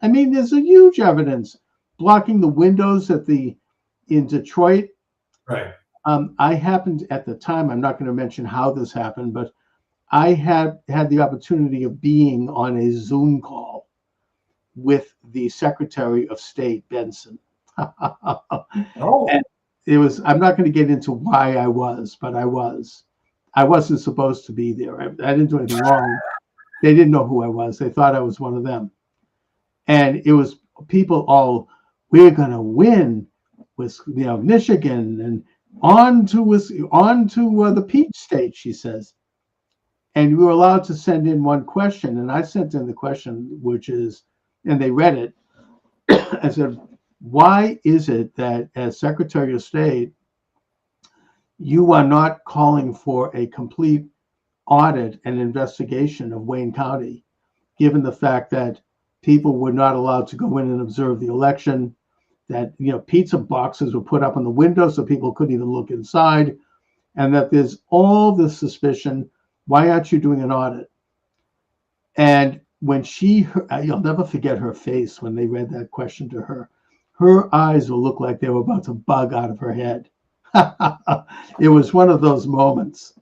I mean, there's a huge evidence blocking the windows in Detroit. Right. I happened at the time, I'm not going to mention how this happened, but I had the opportunity of being on a Zoom call with the Secretary of State, Benson. And it was, I'm not going to get into why I was, but I was. I wasn't supposed to be there. I didn't do anything wrong. They didn't know who I was. They thought I was one of them. And it was people all, we're going to win with, you know, Michigan and on to the Peach State, she says. And we were allowed to send in one question. And I sent in the question, which is, and they read it. I said, why is it that as Secretary of State, you are not calling for a complete audit and investigation of Wayne County, given the fact that people were not allowed to go in and observe the election, that, you know, pizza boxes were put up on the window so people couldn't even look inside, and that there's all this suspicion. Why aren't you doing an audit? And when you'll never forget her face when they read that question to her. Her eyes will look like they were about to bug out of her head. It was one of those moments,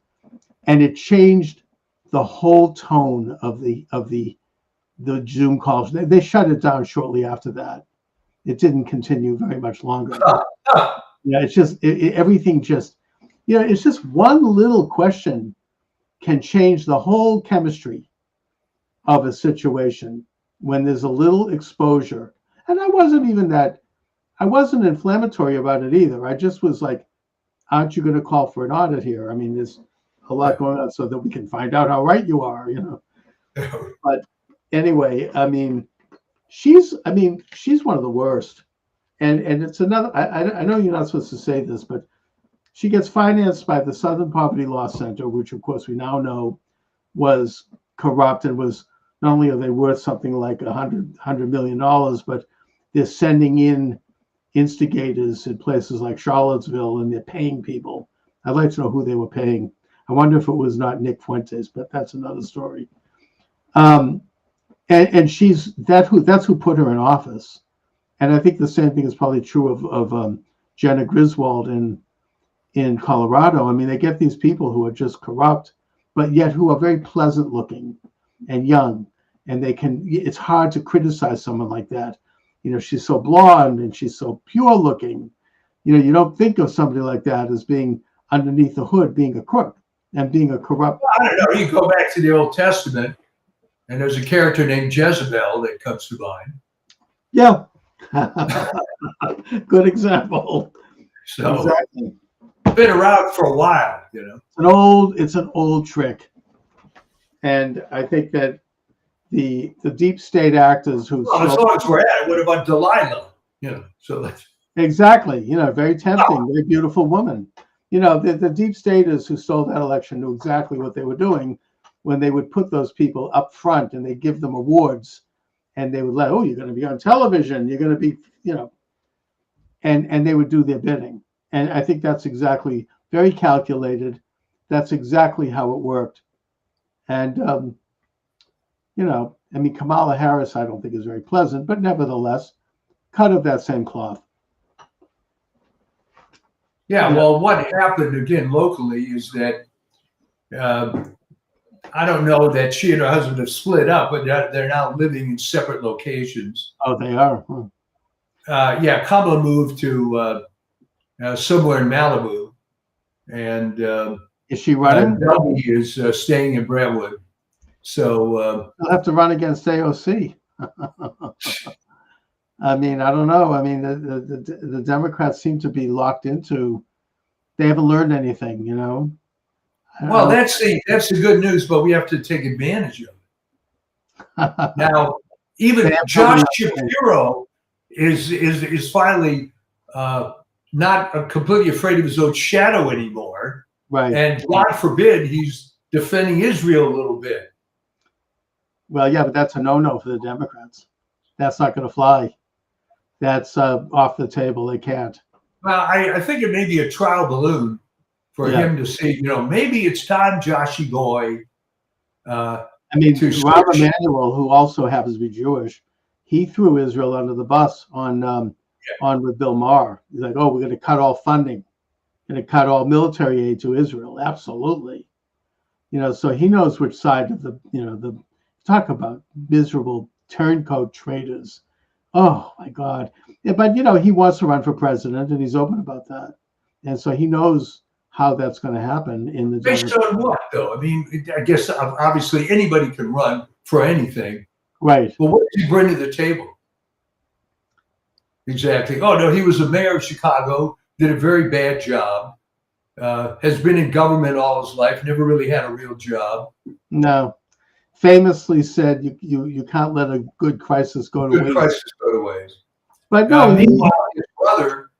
and it changed the whole tone of the Zoom calls. They shut it down shortly after that. It didn't continue very much longer. Yeah, it's just everything just, you know, it's just one little question can change the whole chemistry of a situation when there's a little exposure. And I wasn't inflammatory about it either. I just was like, aren't you going to call for an audit here? I mean, there's a lot going on so that we can find out how right you are, you know. But anyway, I mean, she's one of the worst. And it's another, I know you're not supposed to say this, but she gets financed by the Southern Poverty Law Center, which of course we now know was corrupt and was, not only are they worth something like $100 million, but they're sending in instigators in places like Charlottesville and they're paying people. I'd like to know who they were paying. I wonder if it was not Nick Fuentes, but that's another story. and that's who put her in office. And I think the same thing is probably true of Jenna Griswold in Colorado. I mean, they get these people who are just corrupt, but yet who are very pleasant looking and young, and it's hard to criticize someone like that. She's so blonde and she's so pure looking. You don't think of somebody like that as being underneath the hood, being a crook and being a corrupt. Well, I don't know. You go back to the Old Testament, and there's a character named Jezebel that comes to mind. Yeah. Good example. So exactly. Been around for a while, It's an old trick. And I think that the deep state actors who as long as we're at it, what about Delilah? So that's exactly, very tempting, very beautiful woman. The deep staters who stole that election knew exactly what they were doing when they would put those people up front and they give them awards, and they would let, oh, you're going to be on television, you're going to be, and they would do their bidding. And I think that's exactly very calculated. That's exactly how it worked. And Kamala Harris, I don't think is very pleasant, but nevertheless, cut of that same cloth. Yeah, well, what happened again locally is that I don't know that she and her husband have split up, but they're now living in separate locations. Oh, they are. Kamala moved to somewhere in Malibu, and is she running? Dougie is staying in Brentwood. So they'll have to run against AOC. I mean, I don't know. I mean, the Democrats seem to be locked into. They haven't learned anything, Well, that's the good news, but we have to take advantage of it. Now, even Josh Shapiro is finally not completely afraid of his own shadow anymore. Right. And God forbid he's defending Israel a little bit. Well, yeah, but that's a no-no for the Democrats. That's not going to fly. That's off the table. They can't. Well, I think it may be a trial balloon for him to see, maybe it's time, Joshy boy. Rahm Emanuel, who also happens to be Jewish, he threw Israel under the bus on with Bill Maher. He's like, oh, we're going to cut all funding, going to cut all military aid to Israel. Absolutely. So he knows which side of the talk about miserable turncoat traitors. Oh my God. Yeah, but he wants to run for president and he's open about that. And so he knows how that's going to happen in the based on what though? I mean, I guess obviously anybody can run for anything. Right. But what did he bring to the table? Exactly. Oh no, he was the mayor of Chicago, did a very bad job, has been in government all his life, never really had a real job. No. Famously said you can't let a good crisis go to waste. Good crisis go to waste. But no, meanwhile, his brother,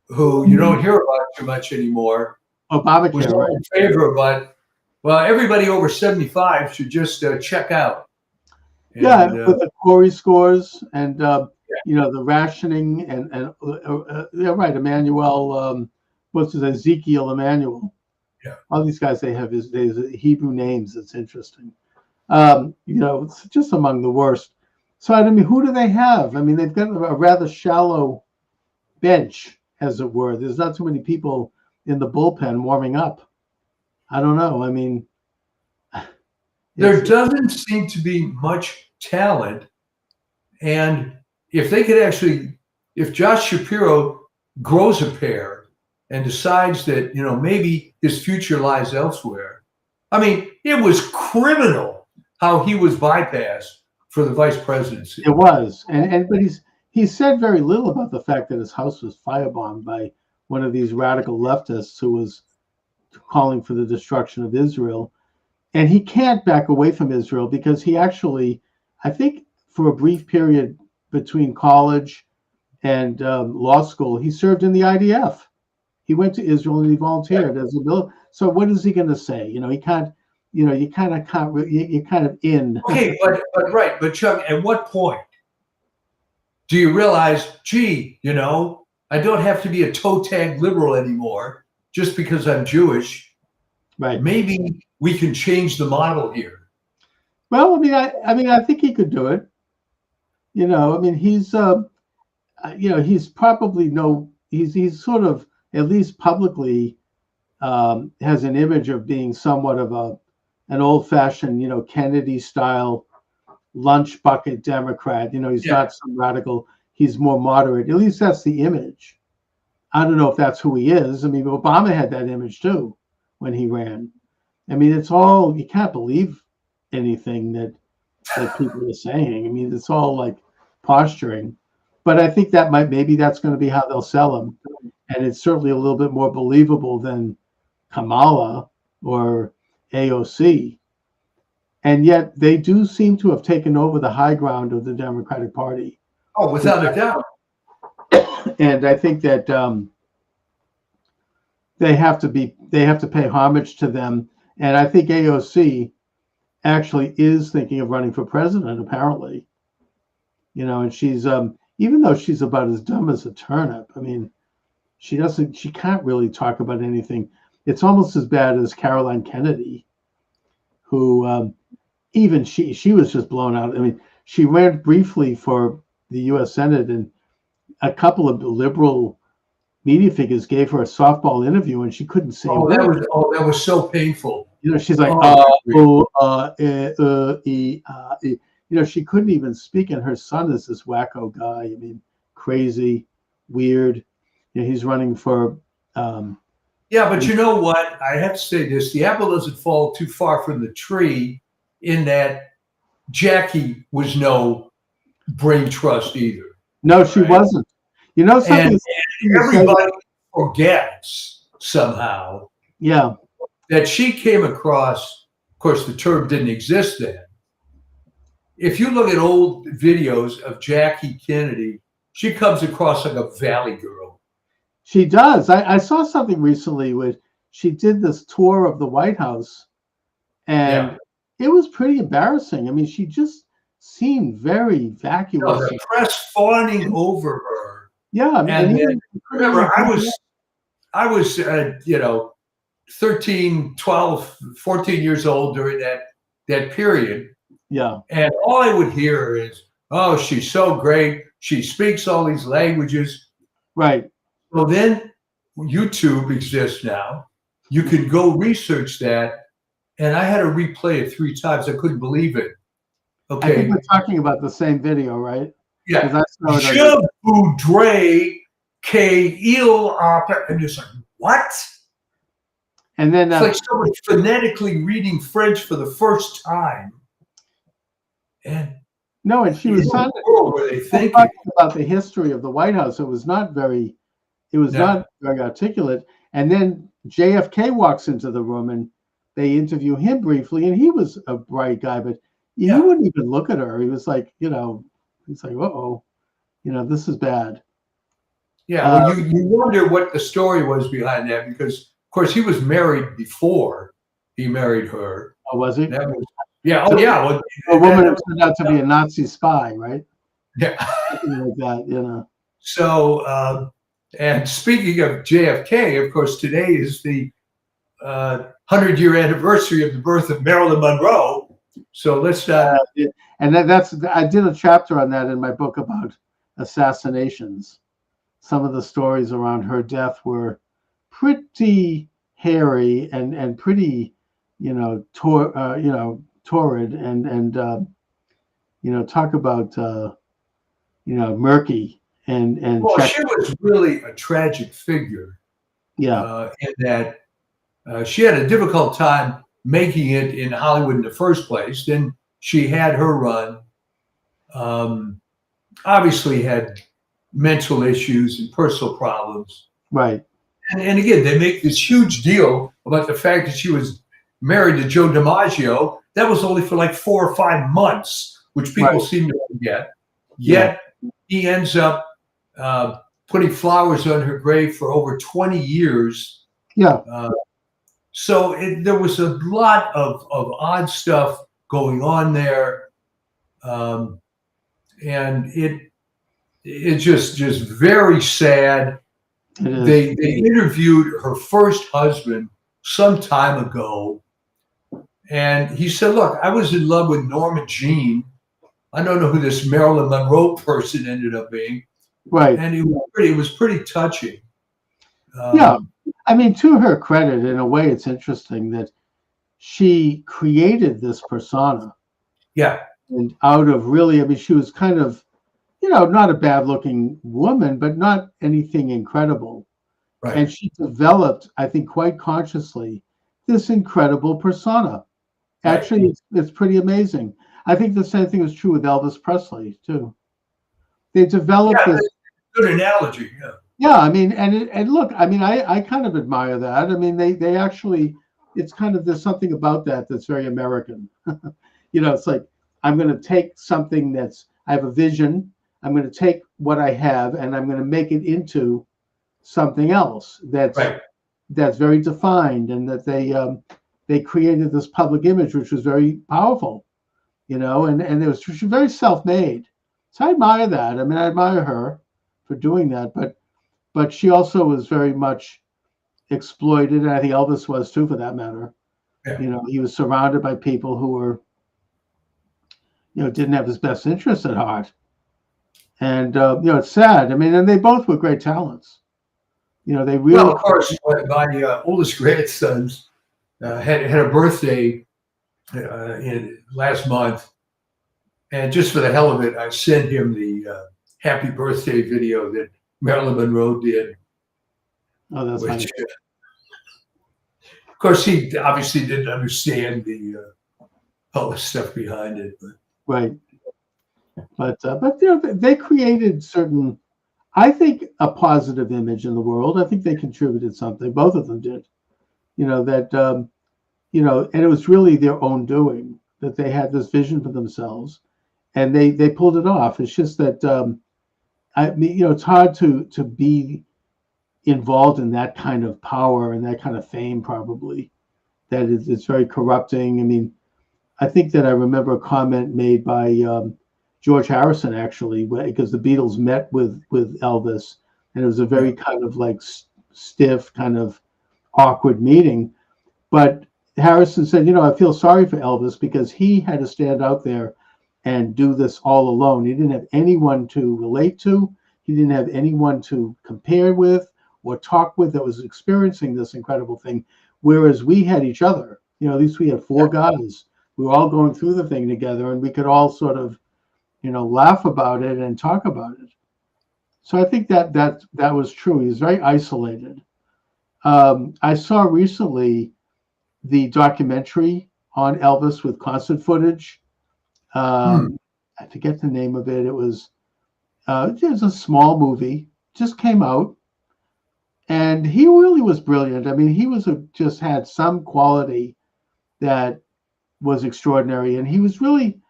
who you don't hear about too much anymore, Obamacare, was all in favor, but everybody over 75 should just check out. And, with the Corey scores and the rationing and right, Emmanuel, what's his Ezekiel Emmanuel. Yeah, all these guys they have Hebrew names. It's interesting. It's just among the worst. So I mean, who do they have? I mean, they've got a rather shallow bench, as it were. There's not too many people in the bullpen warming up. I don't know. I mean, there doesn't seem to be much talent. And if they could if Josh Shapiro grows a pair and decides that, maybe his future lies elsewhere. I mean, it was criminal how he was bypassed for the vice presidency. It was. But he said very little about the fact that his house was firebombed by one of these radical leftists who was calling for the destruction of Israel. And he can't back away from Israel because he actually, I think for a brief period between college and law school, he served in the IDF. He went to Israel and he volunteered as a military. So what is he going to say? He can't, you kind of in. Okay, but Chuck, at what point do you realize, gee, I don't have to be a toe tag liberal anymore just because I'm Jewish. Right. Maybe we can change the model here. Well, I think he could do it. I mean, he's probably he's sort of, at least publicly, has an image of being somewhat of an old-fashioned, Kennedy-style lunch bucket Democrat. He's not some radical. He's more moderate. At least that's the image. I don't know if that's who he is. I mean, Obama had that image too when he ran. I mean, it's all, you can't believe anything that people are saying. I mean, it's all like posturing. But I think maybe that's going to be how they'll sell him. And it's certainly a little bit more believable than Kamala or AOC. And yet they do seem to have taken over the high ground of the Democratic Party. Oh, without a doubt. And I think that they have to pay homage to them. And I think AOC actually is thinking of running for president, apparently. And she's even though she's about as dumb as a turnip, I mean, she can't really talk about anything. It's almost as bad as Caroline Kennedy, who even she was just blown out. I mean, she ran briefly for the U.S. Senate, and a couple of liberal media figures gave her a softball interview, and she couldn't say a word. That was so painful. She's like, she couldn't even speak, and her son is this wacko guy. I mean, crazy, weird. He's running for. Yeah, but you know what? I have to say this: the apple doesn't fall too far from the tree, in that Jackie was no brain trust either. No, she wasn't. Something. And everybody forgets somehow. Yeah. That she came across. Of course, the term didn't exist then. If you look at old videos of Jackie Kennedy, she comes across like a valley girl. She does. I saw something recently where she did this tour of the White House, and it was pretty embarrassing. I mean, she just seemed very vacuous. The press fawning over her. Yeah, and remember, I was 13, 12, 14 years old during that period. Yeah. And all I would hear is, oh, she's so great. She speaks all these languages. Right. Well, then YouTube exists now. You can go research that. And I had to replay it 3 times. I couldn't believe it. Okay. I think we're talking about the same video, right? Yeah. Je voudrais qu'il and it's like, what? And then it's like someone phonetically reading French for the first time. And she was talking about the history of the White House. It was not very articulate. And then JFK walks into the room, and they interview him briefly, and he was a bright guy, but he wouldn't even look at her. He was like, he's like, uh-oh, this is bad. Yeah, well, you wonder what the story was behind that, because of course he was married before he married her. Oh, was he? That was, yeah. Oh, yeah. Well, a woman who turned out to be a Nazi spy, right? Yeah. Something like that, So, and speaking of JFK, of course, today is the 100-year anniversary of the birth of Marilyn Monroe. So let's not. And I did a chapter on that in my book about assassinations. Some of the stories around her death were pretty hairy and pretty, torrid and talk about murky and. Well, she was really a tragic figure. Yeah. In that she had a difficult time making it in Hollywood in the first place. Then she had her run. Obviously had mental issues and personal problems. Right. And again, they make this huge deal about the fact that she was married to Joe DiMaggio. That was only for like 4 or 5 months, which people seem to forget. Yet he ends up putting flowers on her grave for over 20 years. Yeah. So there was a lot of odd stuff going on there. And it's just very sad. They interviewed her first husband some time ago, And he said, "Look, I was in love with Norma Jean. I don't know who this Marilyn Monroe person ended up being." Right. And it was pretty touching. Yeah. I mean, to her credit, in a way, it's interesting that she created this persona. Yeah. And out of really, I mean, she was kind of, not a bad looking woman, but not anything incredible. Right. And she developed, I think, quite consciously, this incredible persona. Right. Actually, it's pretty amazing. I think the same thing was true with Elvis Presley, too. They developed this. Good analogy. Yeah. Yeah, I mean, and look, I mean, I kind of admire that. I mean, they actually, it's kind of, there's something about that that's very American. It's like, I'm going to take something I have a vision. I'm going to take what I have and I'm going to make it into something else that's very defined, and that they created this public image which was very powerful, and it was very self-made. So I admire that. I mean, I admire her for doing that, but she also was very much exploited, and I think Elvis was too, for that matter. Yeah. He was surrounded by people who were, didn't have his best interests at heart. And it's sad. I mean, and they both were great talents. They really. Well, of course, my oldest grandsons had a birthday last month, and just for the hell of it, I sent him the happy birthday video that Marilyn Monroe did. Oh, that's nice. Of course, he obviously didn't understand all the stuff behind it. Right. But they created certain, I think, a positive image in the world. I think they contributed something. Both of them did. And it was really their own doing, that they had this vision for themselves, and they pulled it off. It's just that I mean, it's hard to be involved in that kind of power and that kind of fame, probably. That it's very corrupting. I mean, I think that I remember a comment made by George Harrison, actually, because the Beatles met with Elvis, and it was a very kind of like stiff, kind of awkward meeting. But Harrison said, I feel sorry for Elvis because he had to stand out there and do this all alone. He didn't have anyone to relate to. He didn't have anyone to compare with or talk with that was experiencing this incredible thing. Whereas we had each other. At least we had four guys. We were all going through the thing together, and we could all sort of, laugh about it and talk about it. So I think that was true. He was very isolated. I saw recently the documentary on Elvis with concert footage. I forget the name of it. It was a small movie, just came out, and he really was brilliant. I mean, he was just had some quality that was extraordinary, and he was really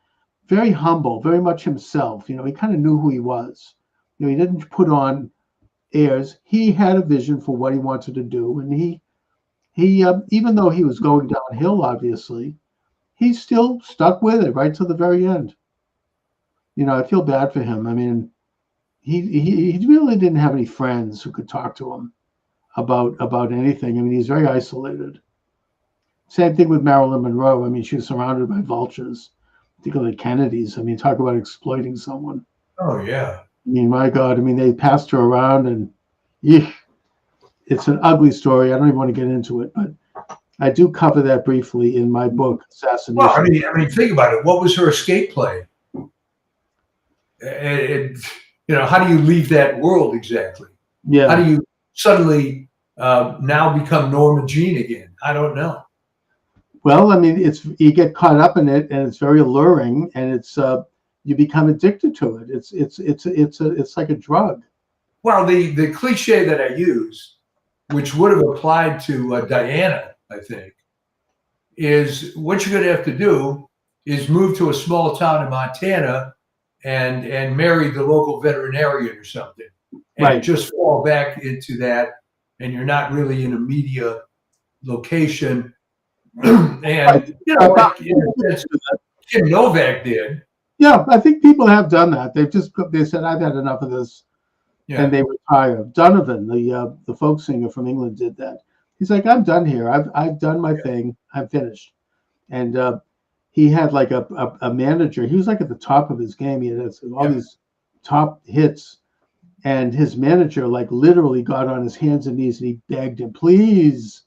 very humble, very much himself. He kind of knew who he was. He didn't put on airs. He had a vision for what he wanted to do, and he even though he was going downhill, obviously, he still stuck with it right to the very end. I feel bad for him. I mean, he really didn't have any friends who could talk to him about anything. I mean, he's very isolated. Same thing with Marilyn Monroe. I mean, she was surrounded by vultures, particularly Kennedys. I mean, talk about exploiting someone. Oh, yeah. I mean, my God. I mean, they passed her around, and it's an ugly story. I don't even want to get into it, but I do cover that briefly in my book, Assassination. Well, I mean, think about it. What was her escape plan? How do you leave that world exactly? Yeah. How do you suddenly now become Norma Jean again? I don't know. Well, I mean, you get caught up in it, and it's very alluring, and it's you become addicted to it. It's like a drug. Well, the cliche that I use, which would have applied to Diana, I think, is what you're going to have to do is move to a small town in Montana and marry the local veterinarian or something, and just fall back into that, and you're not really in a media location. And like Kim Novak did. Yeah, I think people have done that. They said, I've had enough of this, and they retire. Donovan, the folk singer from England, did that. He's like, I'm done here. I've done my thing. I'm finished. and he had like a manager. He was like at the top of his game. He had all these top hits, and his manager like literally got on his hands and knees and he begged him, please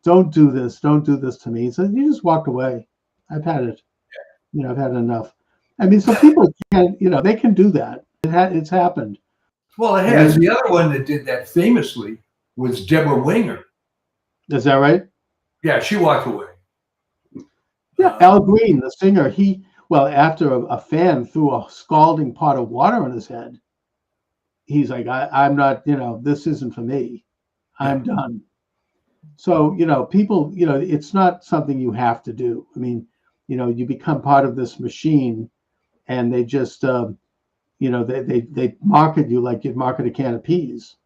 don't do this to me. He said, he just walked away. I've had it. I've had enough. I mean, so people can, they can do that. It's happened. Well, it has. The other one that did that famously was Deborah Winger. Is that right? Yeah, she walked away. Yeah, Al Green, the singer, after a fan threw a scalding pot of water on his head, he's like, I'm not, this isn't for me. I'm done. So, people, it's not something you have to do. I mean, you become part of this machine and they just, they market you like you'd market a can of peas.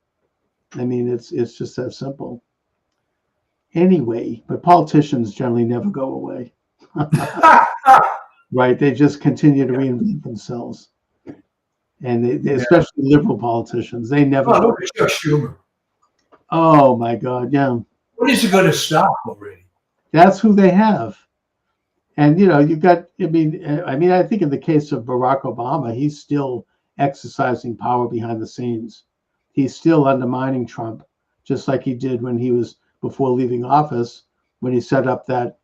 I mean, it's just that simple. Anyway, but politicians generally never go away. Right? They just continue to reinvent themselves. And they especially liberal politicians, they never. Oh, look at Chuck Schumer. Oh my God, yeah. When is it going to stop already? That's who they have. And you've got. I mean, I think in the case of Barack Obama, he's still exercising power behind the scenes. He's still undermining Trump, just like he did when he was before leaving office, when he set up that,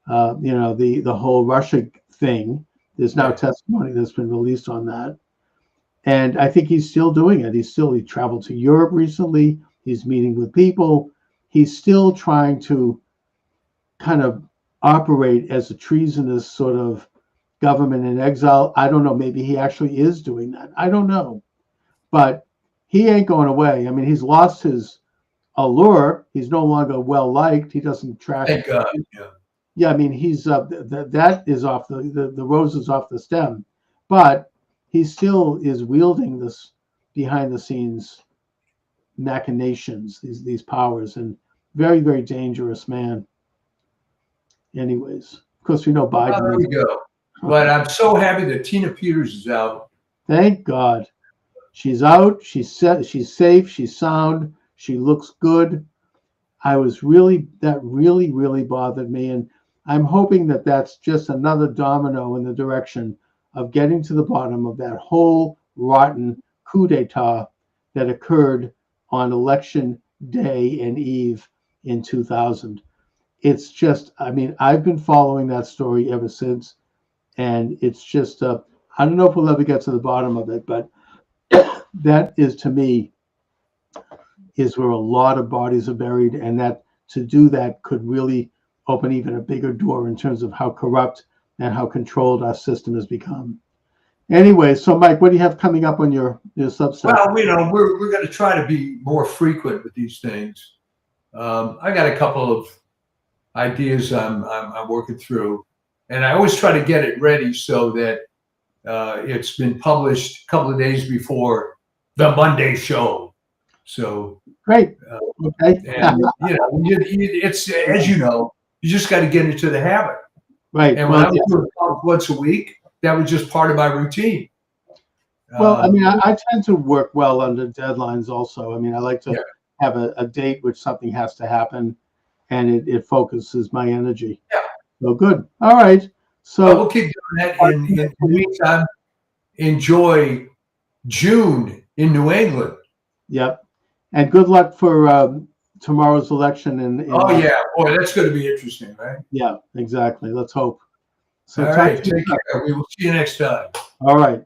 the whole Russia thing. There's now testimony that's been released on that. And I think he's still doing it. He traveled to Europe recently. He's meeting with people. He's still trying to kind of operate as a treasonous sort of government in exile. I don't know. Maybe he actually is doing that. I don't know. But he ain't going away. I mean, he's lost his allure. He's no longer well liked. He doesn't track. Thank God. Yeah. I mean, he's that is off the rose is off the stem, but he still is wielding this behind the scenes machinations, these powers, and very, very dangerous man. Anyways, of course, we know Biden. There we go. But I'm so happy that Tina Peters is out. Thank God. She's out. She's safe. She's sound. She looks good. That really bothered me. And I'm hoping that that's just another domino in the direction of getting to the bottom of that whole rotten coup d'etat that occurred on election day and eve in 2000. It's just, I mean, I've been following that story ever since. And it's just, I don't know if we'll ever get to the bottom of it, but that is, to me, is where a lot of bodies are buried. And that to do that could really open even a bigger door in terms of how corrupt and how controlled our system has become. Anyway, so Mike, what do you have coming up on your Substack? Well, we're going to try to be more frequent with these things. I got a couple of ideas I'm working through, and I always try to get it ready so that it's been published a couple of days before the Monday show. So great. Okay. And it's, as you know, you just got to get into the habit. Right. And when I was doing once a week, that was just part of my routine. Well, I mean, I tend to work well under deadlines also. I mean, I like to have a date which something has to happen, and it focuses my energy. Yeah. So good. All right. So we'll keep doing that. In the meantime, enjoy June in New England. Yep. And good luck for tomorrow's election. Oh, yeah. Boy, that's going to be interesting, right? Yeah, exactly. Let's hope. So all right. Take care. We will see you next time. All right.